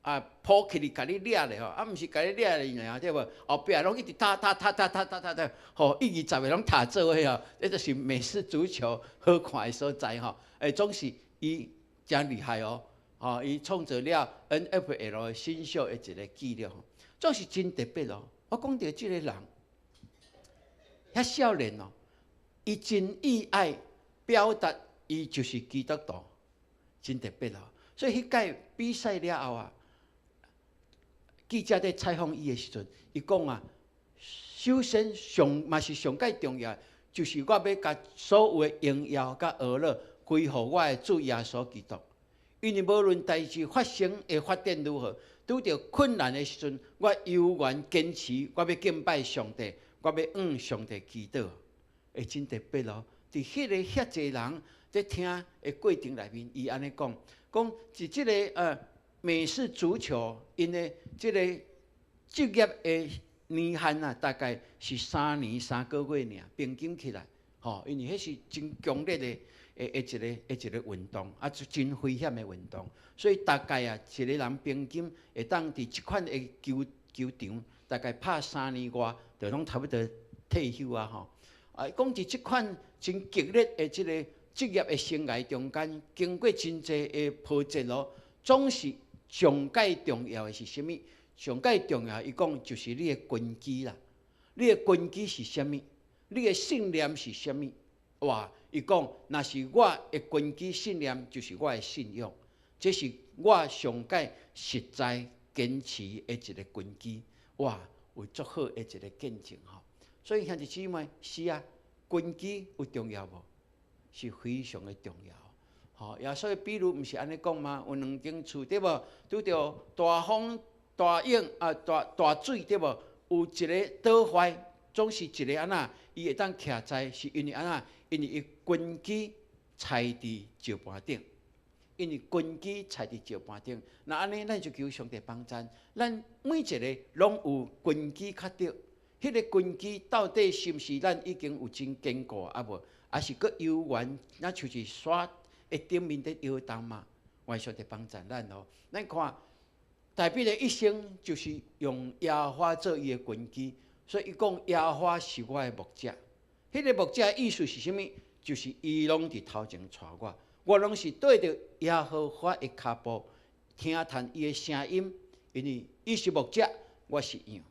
啊，扑起哩，甲你掠咧吼，啊，毋是甲你掠咧尔，对无？后壁拢一直踏，吼，20个拢踏做伙吼，这就是美式足球好看的所在吼。总是伊真厉害哦，吼，伊创造了 NFL 的新秀的一个纪录吼，总是真特别哦。我讲到即个人，遐少年哦，伊真意爱表达，伊就是基督徒，真特别哦。所以迄届比赛了后啊。记者在采访伊的时阵，伊讲啊，首先嘛是上介重要，就是我要甲所有的荣耀甲娱乐归乎我的主耶稣基督。因为无论代志发生的发展如何，拄着困难的时阵，我犹原坚持，我要敬拜上帝，我要向上帝祈祷。会真特别咯！伫迄个遐济人在听的过程内面，伊安尼讲，是即个美式足球，因的即个职业的年限啊，大概是3年3个月尔，平均起来，吼，因为迄是真强烈的一个运动，啊，真危险的运动，所以大概啊，一个人平均会当伫即款的球场，大概拍3年外，就拢差不多退休啊，吼。啊，讲伫即款真激烈的即个职业的生涯中间，经过真济的波折咯，总是。上介重要的是啥物？上介重要，伊讲就是你的根基啦。你的根基是啥物？你的信念是啥物？哇！伊讲，若是我的根基信念，就是我的信仰。这是我上介实在坚持的一个根基。哇！有足好的一个见证吼。所以兄弟姊妹，是啊，根基有重要无？是非常的重要。吼，也所以比如毋是安尼讲吗？有2间厝对无？拄着大风、大影啊、大水对无？有一个倒坏，总是一个安那，伊会当徛在，是因为安那，因为伊根基踩伫石盘顶，因为根基踩伫石盘顶。那安尼，咱就求上帝帮咱，咱每一个拢有根基较对。迄个根基到底是毋是咱已经有真坚固啊无？还是佫犹原，咱就是刷。会顶面的摇动嘛，愿上帝帮助咱哦。咱看大卫的一生就是用耶和华做伊的根基，所以伊讲耶和华是我的牧者。迄个牧者的意思是啥物？就是伊拢伫头前带我拢是对着耶和华的脚步，听谈伊的声音，因为伊是牧者，我是羊。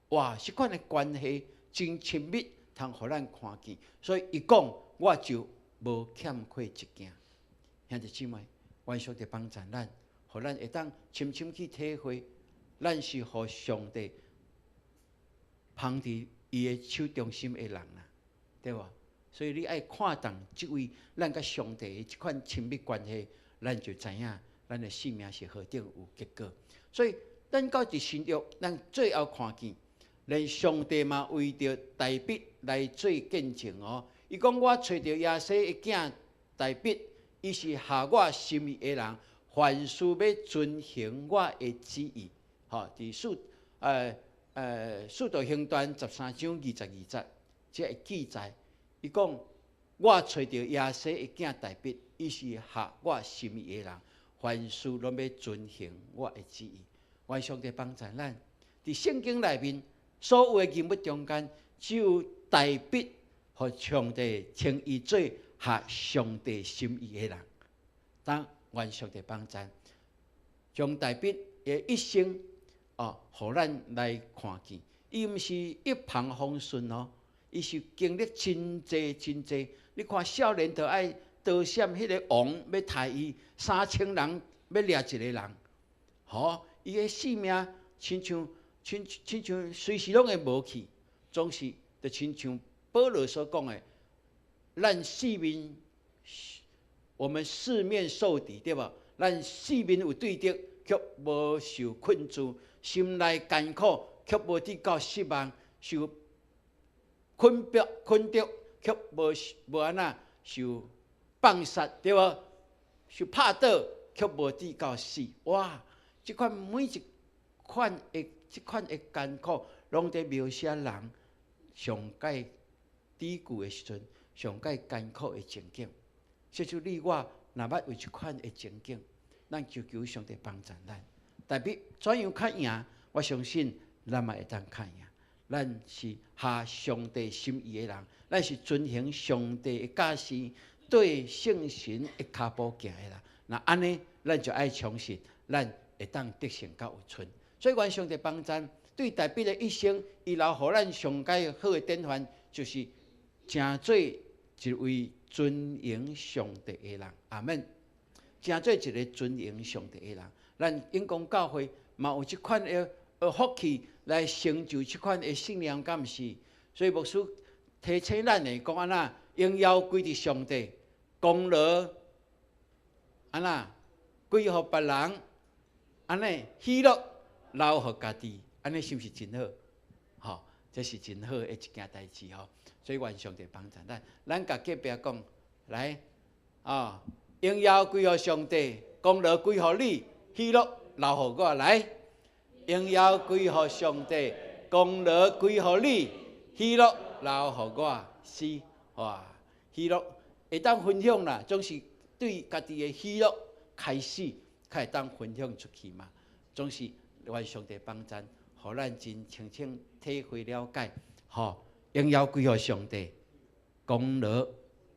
哇，即款的关系真亲密，通互咱看见。所以伊讲，我就。无欠缺一件，兄弟姊妹，愿上帝帮助咱，互咱会当深深去体会，咱是互上帝捧伫伊的手中心的人啦，对无？所以你爱看重即位咱甲上帝的即款亲密关系，咱就知影咱的性命是何等有结果。所以咱到伫新约，咱最后看见，连上帝嘛为着大卫来做见证哦。伊讲：我找到耶西的囝大卫，伊是合我心意的人，凡事要遵行我的旨意。吼，伫使徒行传13章22节，这会记载。伊讲：我找到耶西的囝大卫，伊是合我心意的人，凡事拢要遵行我的旨意。愿上帝帮助咱，伫圣经内面所有的人物中间，只有大卫。互上帝称伊做合上帝心意的人，当愿上帝帮助，将大卫的一生互咱来看见。伊毋是一帆风顺哦，伊是经历真济。你看少年就爱逃闪迄个王要杀伊，3000人要掠一个人，吼，伊的性命亲像随时拢会无去，总是就亲像。保罗所讲的，咱四面，我们四面受敌，对吧？咱四面有对敌，却无受困住；心内艰苦，却无得到失望；受困着，却无安那受放杀，对吧？受拍倒，却无得到死。哇！这款每一款的艰苦，拢在描写人上界低谷的时阵，上界艰苦的情景。所以你我若捌为这款的情景，咱就求上帝帮助咱。但比怎样较赢，我相信咱嘛会当较赢。咱是合上帝心意的人，咱是遵行上帝的教示，对圣神的脚步行的人。那安尼，咱就爱相信，咱会当得胜到有存。所以，愿上帝帮咱对大比的一生，伊留予咱上界好的典范，就是成做一位尊荣上帝的人。阿门。成做一个尊荣上帝的人，咱永光教会嘛有这款的福气来成就这款的信仰，敢毋是？所以牧师提醒咱的讲安那，荣耀归伫上帝，功劳安那归予别人，安尼喜乐留予家己，安尼是毋是真好？吼，这是真好的一件代志吼。所以愿上帝帮助咱甲隔壁讲来啊。荣耀归予上帝，功劳归予你，喜乐留予我来。荣耀归予上帝，功劳归予你，喜乐留予我。是哇，喜乐会当分享啦，总是对家己的喜乐开始，才会当分享出去嘛。总是愿上帝帮咱，互咱真清清体会了解。吼，荣耀归予上帝，功劳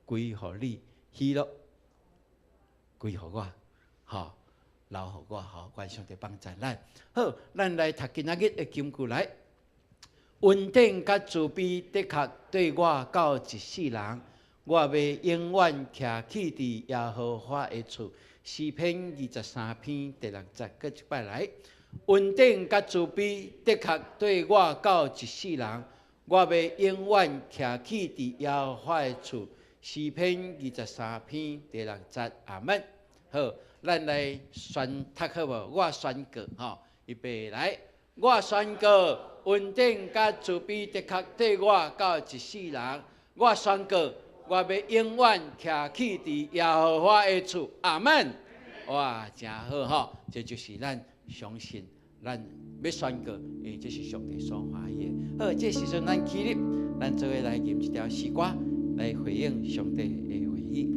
归予你，喜乐归予我，吼，留予我，吼，愿上帝帮助咱。好，咱来读今仔日的金句来。恩典甲慈悲的确对我到一世人，我要永远徛起伫耶和华的厝。诗篇23篇第6节，搁一摆来。恩典甲慈悲的确对我到一世人，我要永远徛起伫耶和华的厝。诗篇23篇第6节，阿门。好，咱来宣读好无？我宣告吼，预备来。我宣告，恩典甲慈悲的确对我到一世人。我宣告，我要永远徛起伫耶和华的厝。阿门。哇，真好吼！这就是咱相信，咱要宣告，因为这是上帝所欢喜的。好，这时阵咱起立，咱做伙来吟一条诗歌，来回应上帝的话语。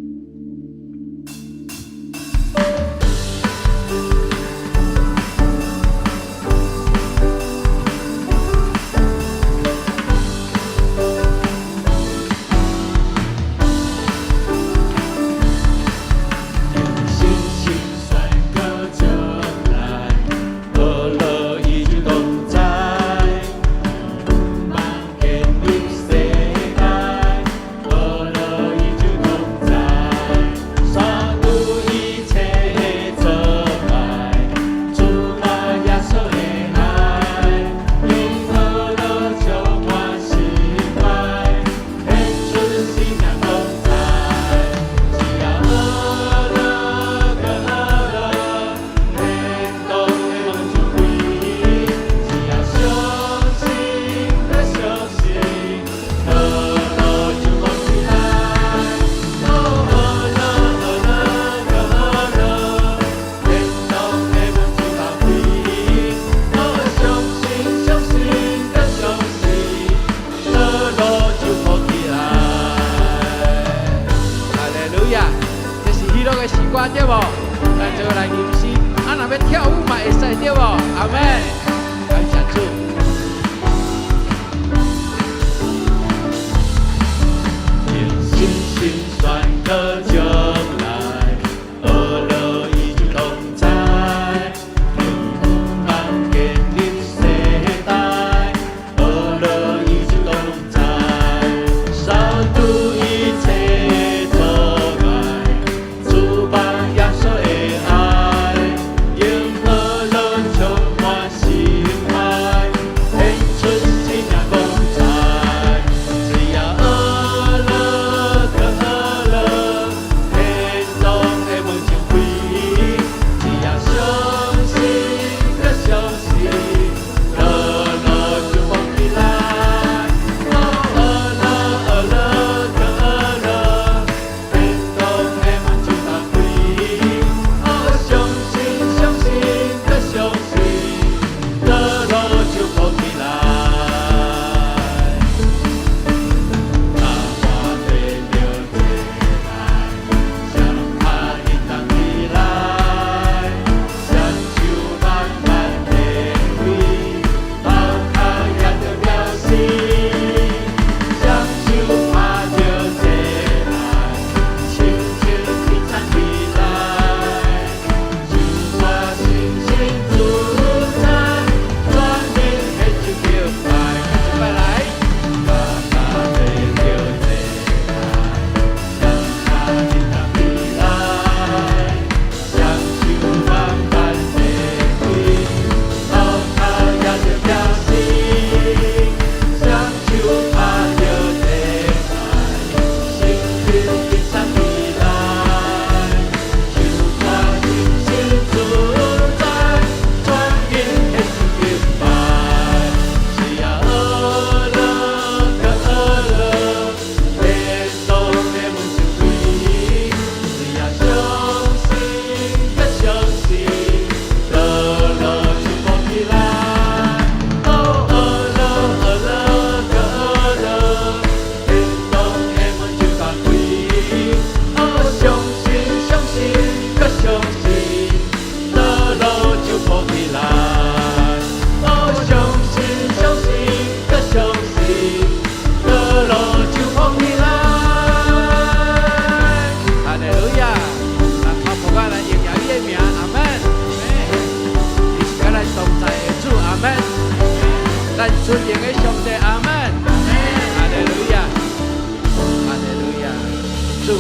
对无？咱就来吟诗，若要跳舞嘛会使对无？阿门。感谢主。用信心宣告将来，俄勒已经同在，永恒建立世代，俄勒已经同在，扫除一切障碍，主把亚述的爱，永恒了充满心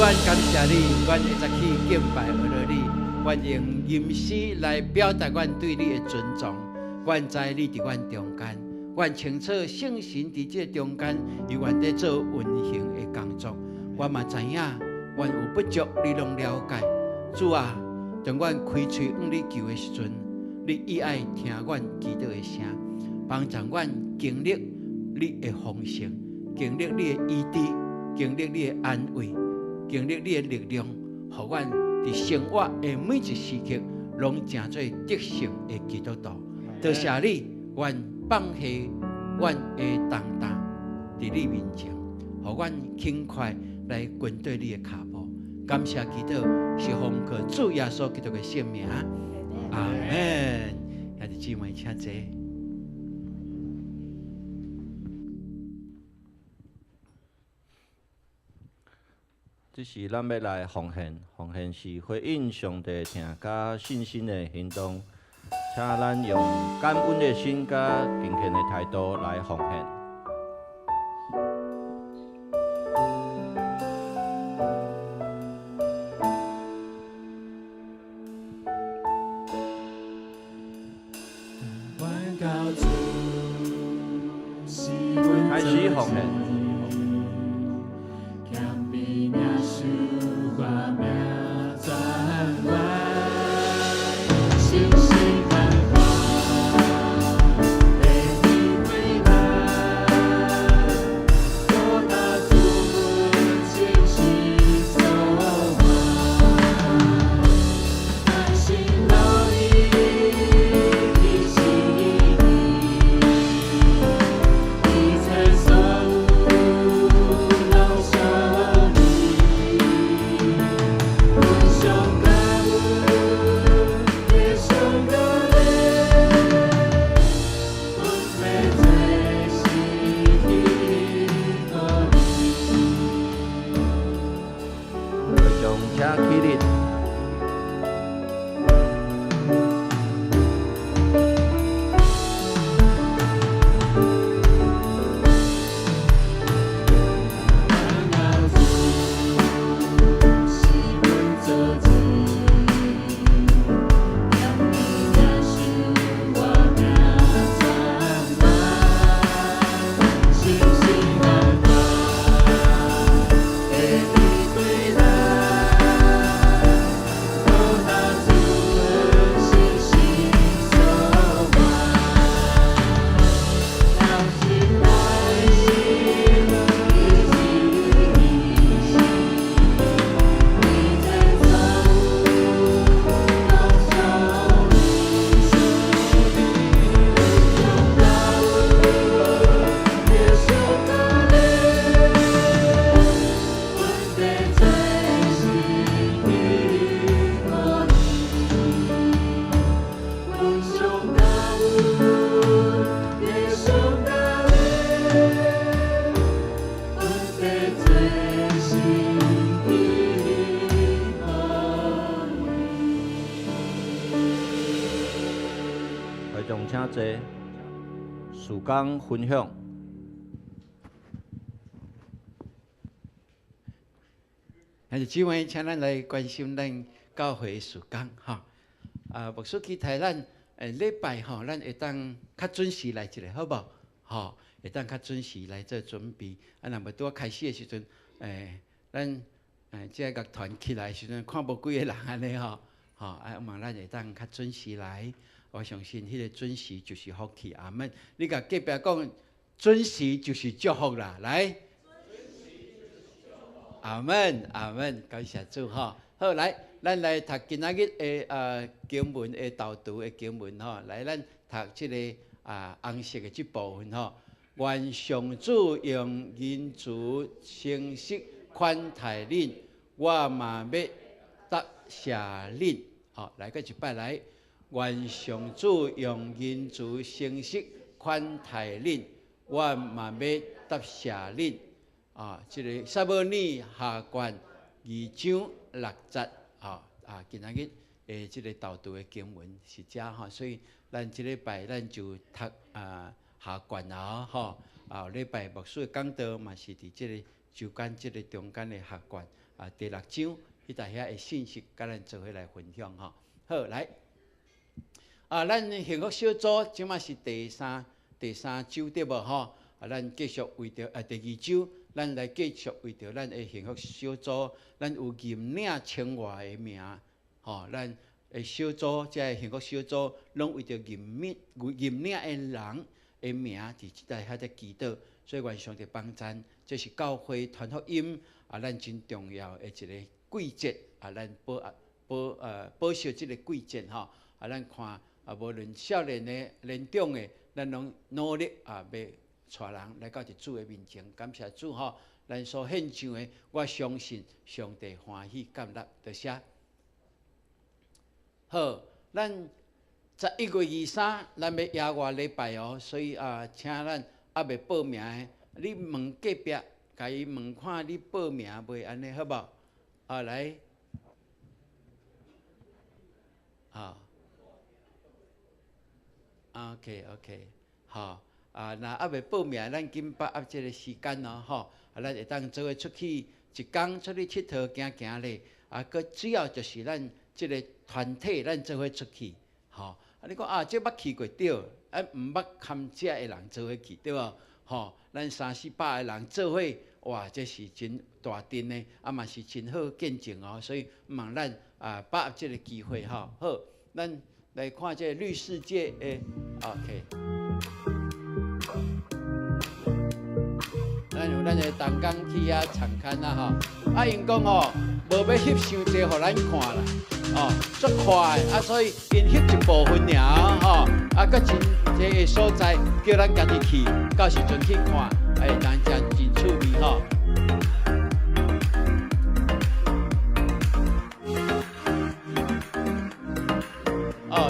愿感谢你，愿会再去敬拜阿罗你，愿用吟诗来表达阮对你的尊重。愿知你伫阮中间，愿清楚圣神伫这中间，伊愿在做运行的工作。我嘛知影，愿有不足，你拢了解。主啊，当阮开嘴向你求的时阵，你意爱听阮祈祷的声，帮助阮经历你的丰盛，经历你的医治，经历你的安慰，经历你的力量，互阮伫生活的每一时刻，拢成做得胜的基督徒。多谢你，愿放下阮的重担伫你面前，互阮轻快来跟对你的脚步。感谢祈祷，是奉靠主耶稣基督的圣名，阿门。兄弟姊妹，请坐。这是咱要来奉献，奉献是回应上帝听甲信心的行动，请咱用感恩的心甲敬虔的态度来奉献。开始奉献。请坐，时间分享。兄弟姊妹，请咱来关心咱教会的时间哈。牧师期待咱礼拜吼，咱会当较准时来一下，好无？吼，会当较准时来做准备。若要拄开始的时阵，咱这个乐团起来的时阵，看无几个人安尼吼，望咱会当较准时来。我相信迄个准时就是福气，阿门。你甲隔壁讲，准时就是祝福啦，来。阿门，阿门，感谢主哈。好，来，咱来读今仔日的经文的导读的经文吼。来，咱读这个红色的这部分吼。愿上主用恩慈诚实款待恁，我嘛要答谢恁。好，来个一摆来。愿上主用恩慈诚实款待恁，我嘛要答谢恁。这个撒母耳下卷2章6节，今仔日这个导读的经文是这哈，所以咱这礼拜咱就读下卷啊，礼拜牧师的讲道嘛是伫这个就间即个中间的学馆第6章，迄搭遐的信息，甲咱做伙来分享吼。好，来咱幸福小组即马是第三周对无吼？咱继续为着第2周，咱来继续为着咱的幸福小组，咱有认领青蛙的名吼，咱的小组即个幸福小组，拢为着认领的人的名，伫即搭遐在祈祷。所以愿上帝帮咱，这是教会传福音咱真重要的一个季节咱保守即个季节吼咱看无论少年的、年长的，咱拢努力要带人来到主的面前，感谢主吼。咱所献上的，我相信上帝欢喜接纳，多谢。好，咱11月23，咱要野外礼拜哦，所以请咱还未报名的，你问隔壁，甲伊问看你报名未？安尼好无？来，OK， 好，若还未报名，咱紧把握即个时间咯，吼，咱会当做伙出去一天出去佚佗行咧，佮主要就是咱即个团体，咱做伙出去，吼。你讲即捌去过对，毋捌堪遮的人做伙去对无？吼，咱300-400个人做伙，哇，这是真大阵的，嘛是真好见证哦。所以望咱把握即个机会吼。好，咱来看这绿世界的 OK。咱有咱的东港去参观吼，因讲吼，无要翕伤济，互咱看啦。足快所以因翕一部分尔吼，佮真济个所在叫咱家己去，到时阵去看，当真真趣味吼。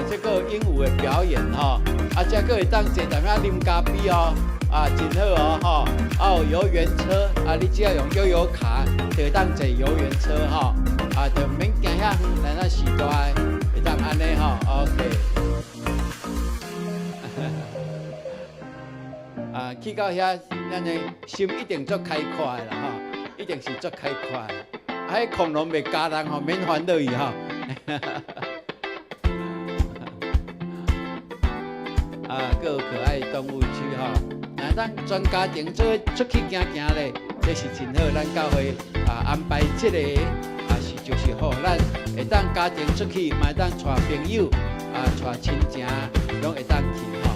这个鹦鹉的表演吼，这个会当坐踮遐啉咖啡哦，真好哦吼，有游园车你只要用悠游卡，就会当坐游园车吼。就毋免行遐远，来咱时代会当安尼吼 ，OK。去到遐，咱的心一定足开阔啦吼，一定是足开阔。迄恐龙袂加人吼，免烦恼伊吼。佫有可爱动物区吼，那咱全家庭做出去行咧，这是真好。咱教会安排这个。就是好，咱会当家庭出去，嘛会当带朋友，带亲情，拢会当去吼。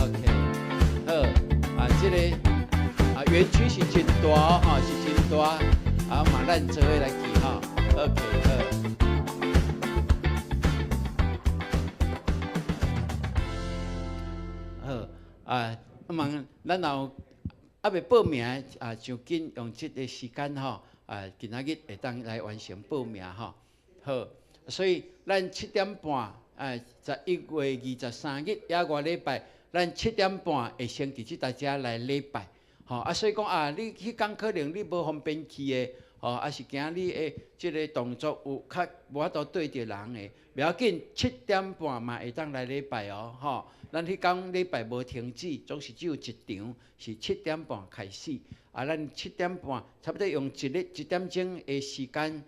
OK， 好，这个园区是真大吼，是真大，嘛咱做伙来去吼。OK， 好，望咱有。未报名就紧用这个时间吼，今仔日会当来完成报名吼。好，所以咱7点半11月23日野外礼拜，咱7点半会先伫即大家来礼拜。吼所以讲你迄天可能你无方便去的，是惊你的即个动作有较无法度对着人的，袂要紧，7点半嘛会当来礼拜哦，吼。咱迄天礼拜无停止，总是只有一场是7点半开始。咱7点半差不多用1点钟的时间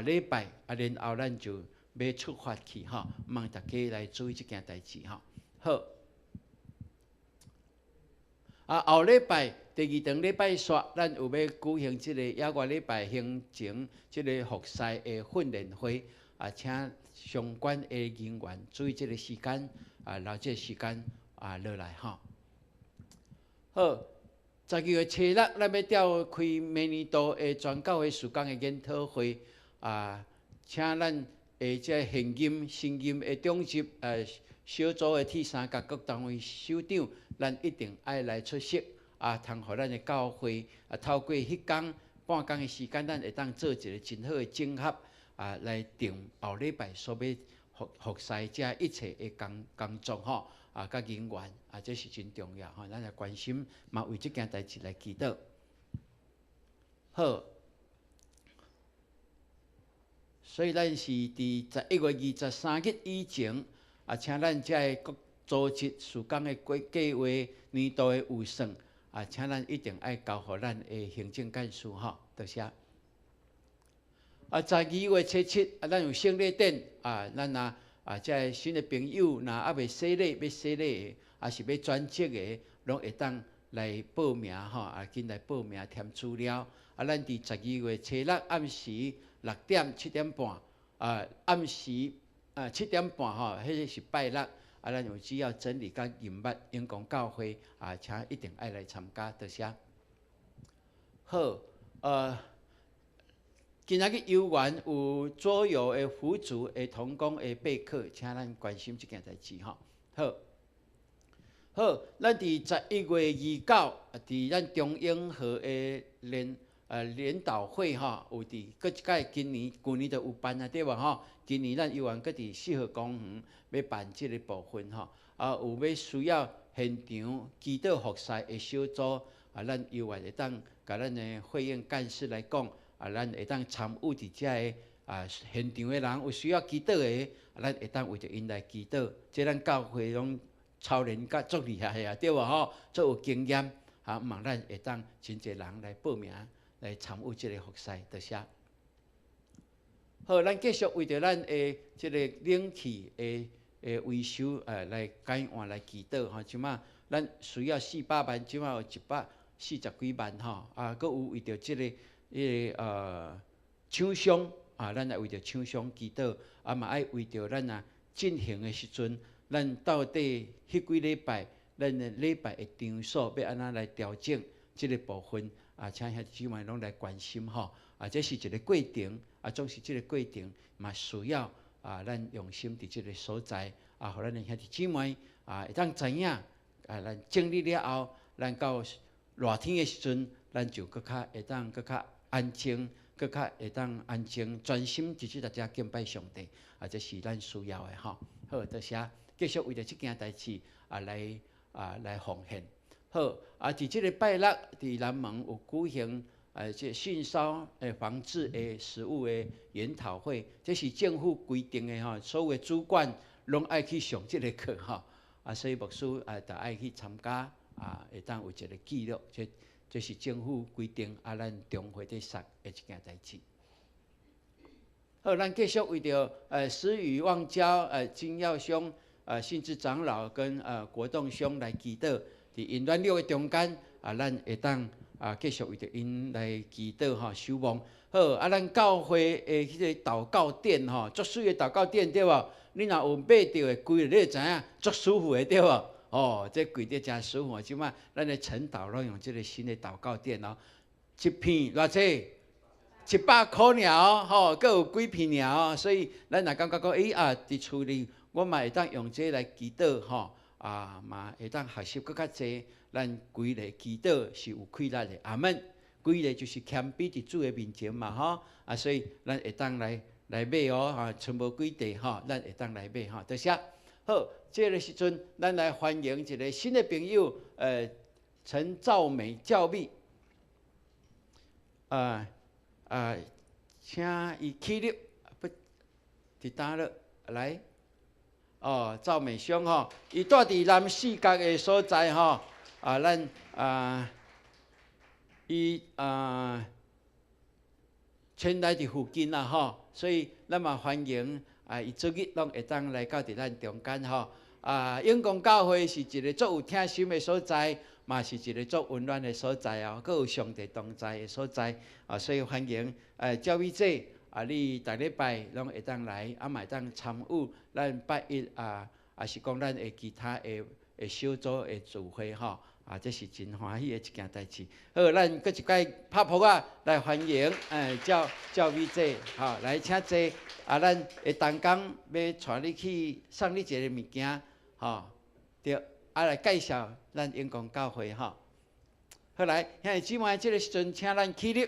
礼拜，然后咱就要出发去吼。望大家来注意这件代志吼。好，后礼拜第2场礼拜煞，咱有要举行这个野外礼拜行程这个服侍的训练会，请相关的人员注意这个时间。留这个时间落来吼。好，12月初6，咱要召开明年度的全教会事工的研讨会，请咱这现今新任的中级小组的第3甲各单位首长，咱一定爱来出席，通互咱的教会透过迄天半工的时间，咱会当做一个真好的整合，来定后礼拜所要。服侍遮一切的工作吼，甲人员这是真重要吼，咱来关心，嘛为这件代志来祈祷。好，所以咱是伫11月23日以前，请咱遮的各组织事工的计划、年度的预算，请咱一定爱交互咱的行政干事吼，多谢。12月初7，咱有圣礼典咱这新的朋友，若还未洗礼，要洗礼的，还是要转职的，拢会当来报名吼，紧来报名填资料。咱伫12月初6暗时6点7点半，暗时7点半吼，迄是拜六。咱有只要真理甲营捌永光教会请一定爱来参加，多谢。好，今仔日游园有左右的辅助的同工的备课，请咱关心这件代志吼。好，咱伫11月29，伫咱中英和的联导会吼，有伫搁一届旧年就有办对无吼？今年咱游园搁伫4号公园要办即个部分吼，有要需要现场祈祷服侍的小组，咱游园会当甲咱的会院干事来讲，咱会当参与伫遮个现场的人有需要祈祷的，咱会当为着因来祈祷。即咱教会拢超人甲足厉害对无吼？足有经验毋茫咱会当真侪人来报名。来参与即个服侍，多谢。好，咱继续为着咱的即个冷气的维修，来改换来祈祷吼。即马咱需要400万，即马有140几万吼。搁有为着即个厂商咱来为着厂商祈祷，嘛爱为着咱进行的时阵，咱到底迄几礼拜，咱的礼拜的场所要安怎来调整即个部分？请兄弟姊妹拢来关心吼，这是一个过程，总是即个过程嘛需要咱用心伫即个所在，互咱的兄弟姊妹会当知影，咱经历了后，咱到热天的时阵，咱就搁较会当搁较安静，搁较会当安静专心伫即大家敬拜上帝，这是咱需要的吼。好，多谢，继续为着即件代志来奉献。好，伫即个拜六，伫南门有举行即性骚防治的实务的研讨会，这是政府规定的吼，所有的主管拢爱去上即个课吼，所以牧师就爱去参加，会当有一个记录，这是政府规定，咱中会在杀的一件代志。好，咱继续为着施予望教金耀兄信志长老跟国栋兄来祈祷。伫因咱6个中间，咱会当继续为着因来祈祷吼，守望。好，咱教会的迄个祷告殿吼，足水的祷告殿对无？你若有买到的贵，你就知影足舒服的对无？哦，这贵得真舒服。即摆咱的陈导拢用即个新的祷告殿哦，一片偌济？100块尔吼，各有几片尔哦，所以咱若感觉讲，伫厝里我嘛会当用这来祈祷吼。嘛会当学习搁较济，咱规个祈祷是有气力的，阿门。规个就是谦卑伫主的面前嘛，吼，所以咱会当来买哦，剩无几地吼，咱会当来买吼，多谢。好，这个时阵，咱来欢迎一个新的朋友，陈兆美教秘，请伊起立，不，伫倒了来。赵美兄吼，伊住伫南四角的所在吼，咱伊迁来伫附近啦吼，所以咱嘛欢迎伊昨日拢会当来到伫咱中间吼。永光教会是一个足有疼心的所在，嘛是一个足温暖的所在哦，佮有上帝同在的所在，所以欢迎教会者。你逐礼拜拢会当来，嘛会当参与咱拜一也是讲咱的其他的小组的聚会吼，这是真欢喜的一件代志。好，咱搁一摆拍扑来欢迎教会者，吼，来请坐，咱会同工要带你去送你一个物件，吼，对，来介绍咱永光教会吼。好来，兄弟姊妹，这个时阵请咱起立。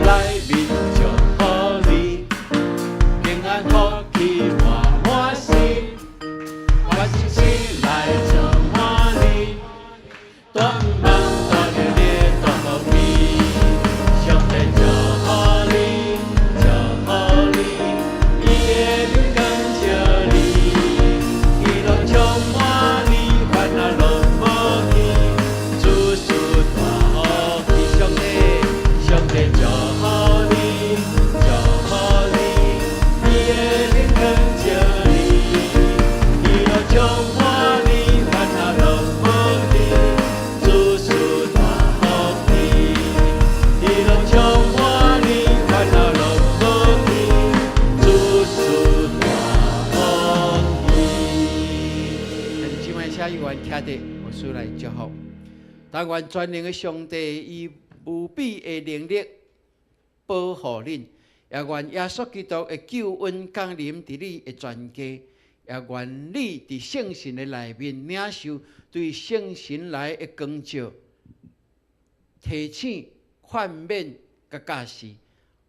来面祝福你，平安福气满满心，我心心来祝满你，短梦短日日多福气，上帝祝福你，祝徛伫牧师来祝福。但愿全能的上帝以无比的能力保护恁，也愿耶稣基督的救恩降临伫你的全家，也愿你伫圣神的内面领受对圣神来的光照、提醒、劝勉、甲教示，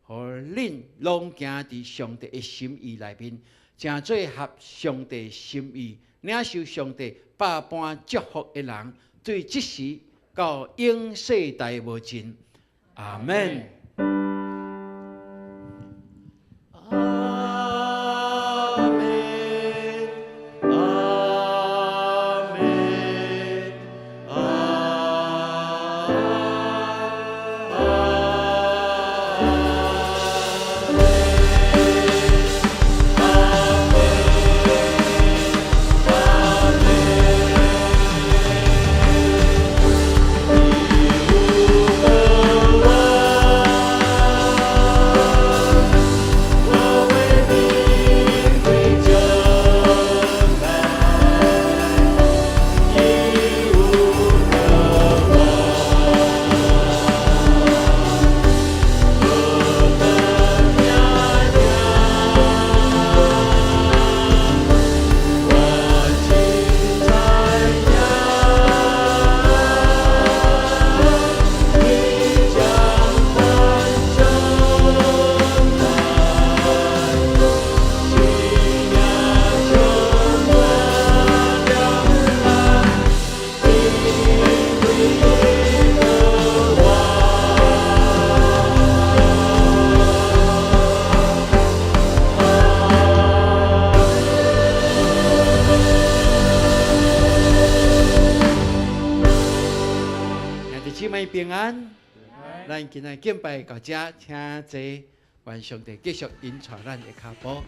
互恁拢行伫上帝的心意内面，正做合上帝心意，领受上帝百般祝福的人，对即时到永世代无尽。阿门。平安，咱今日敬拜到这，请坐，愿上帝继续引带咱的脚步。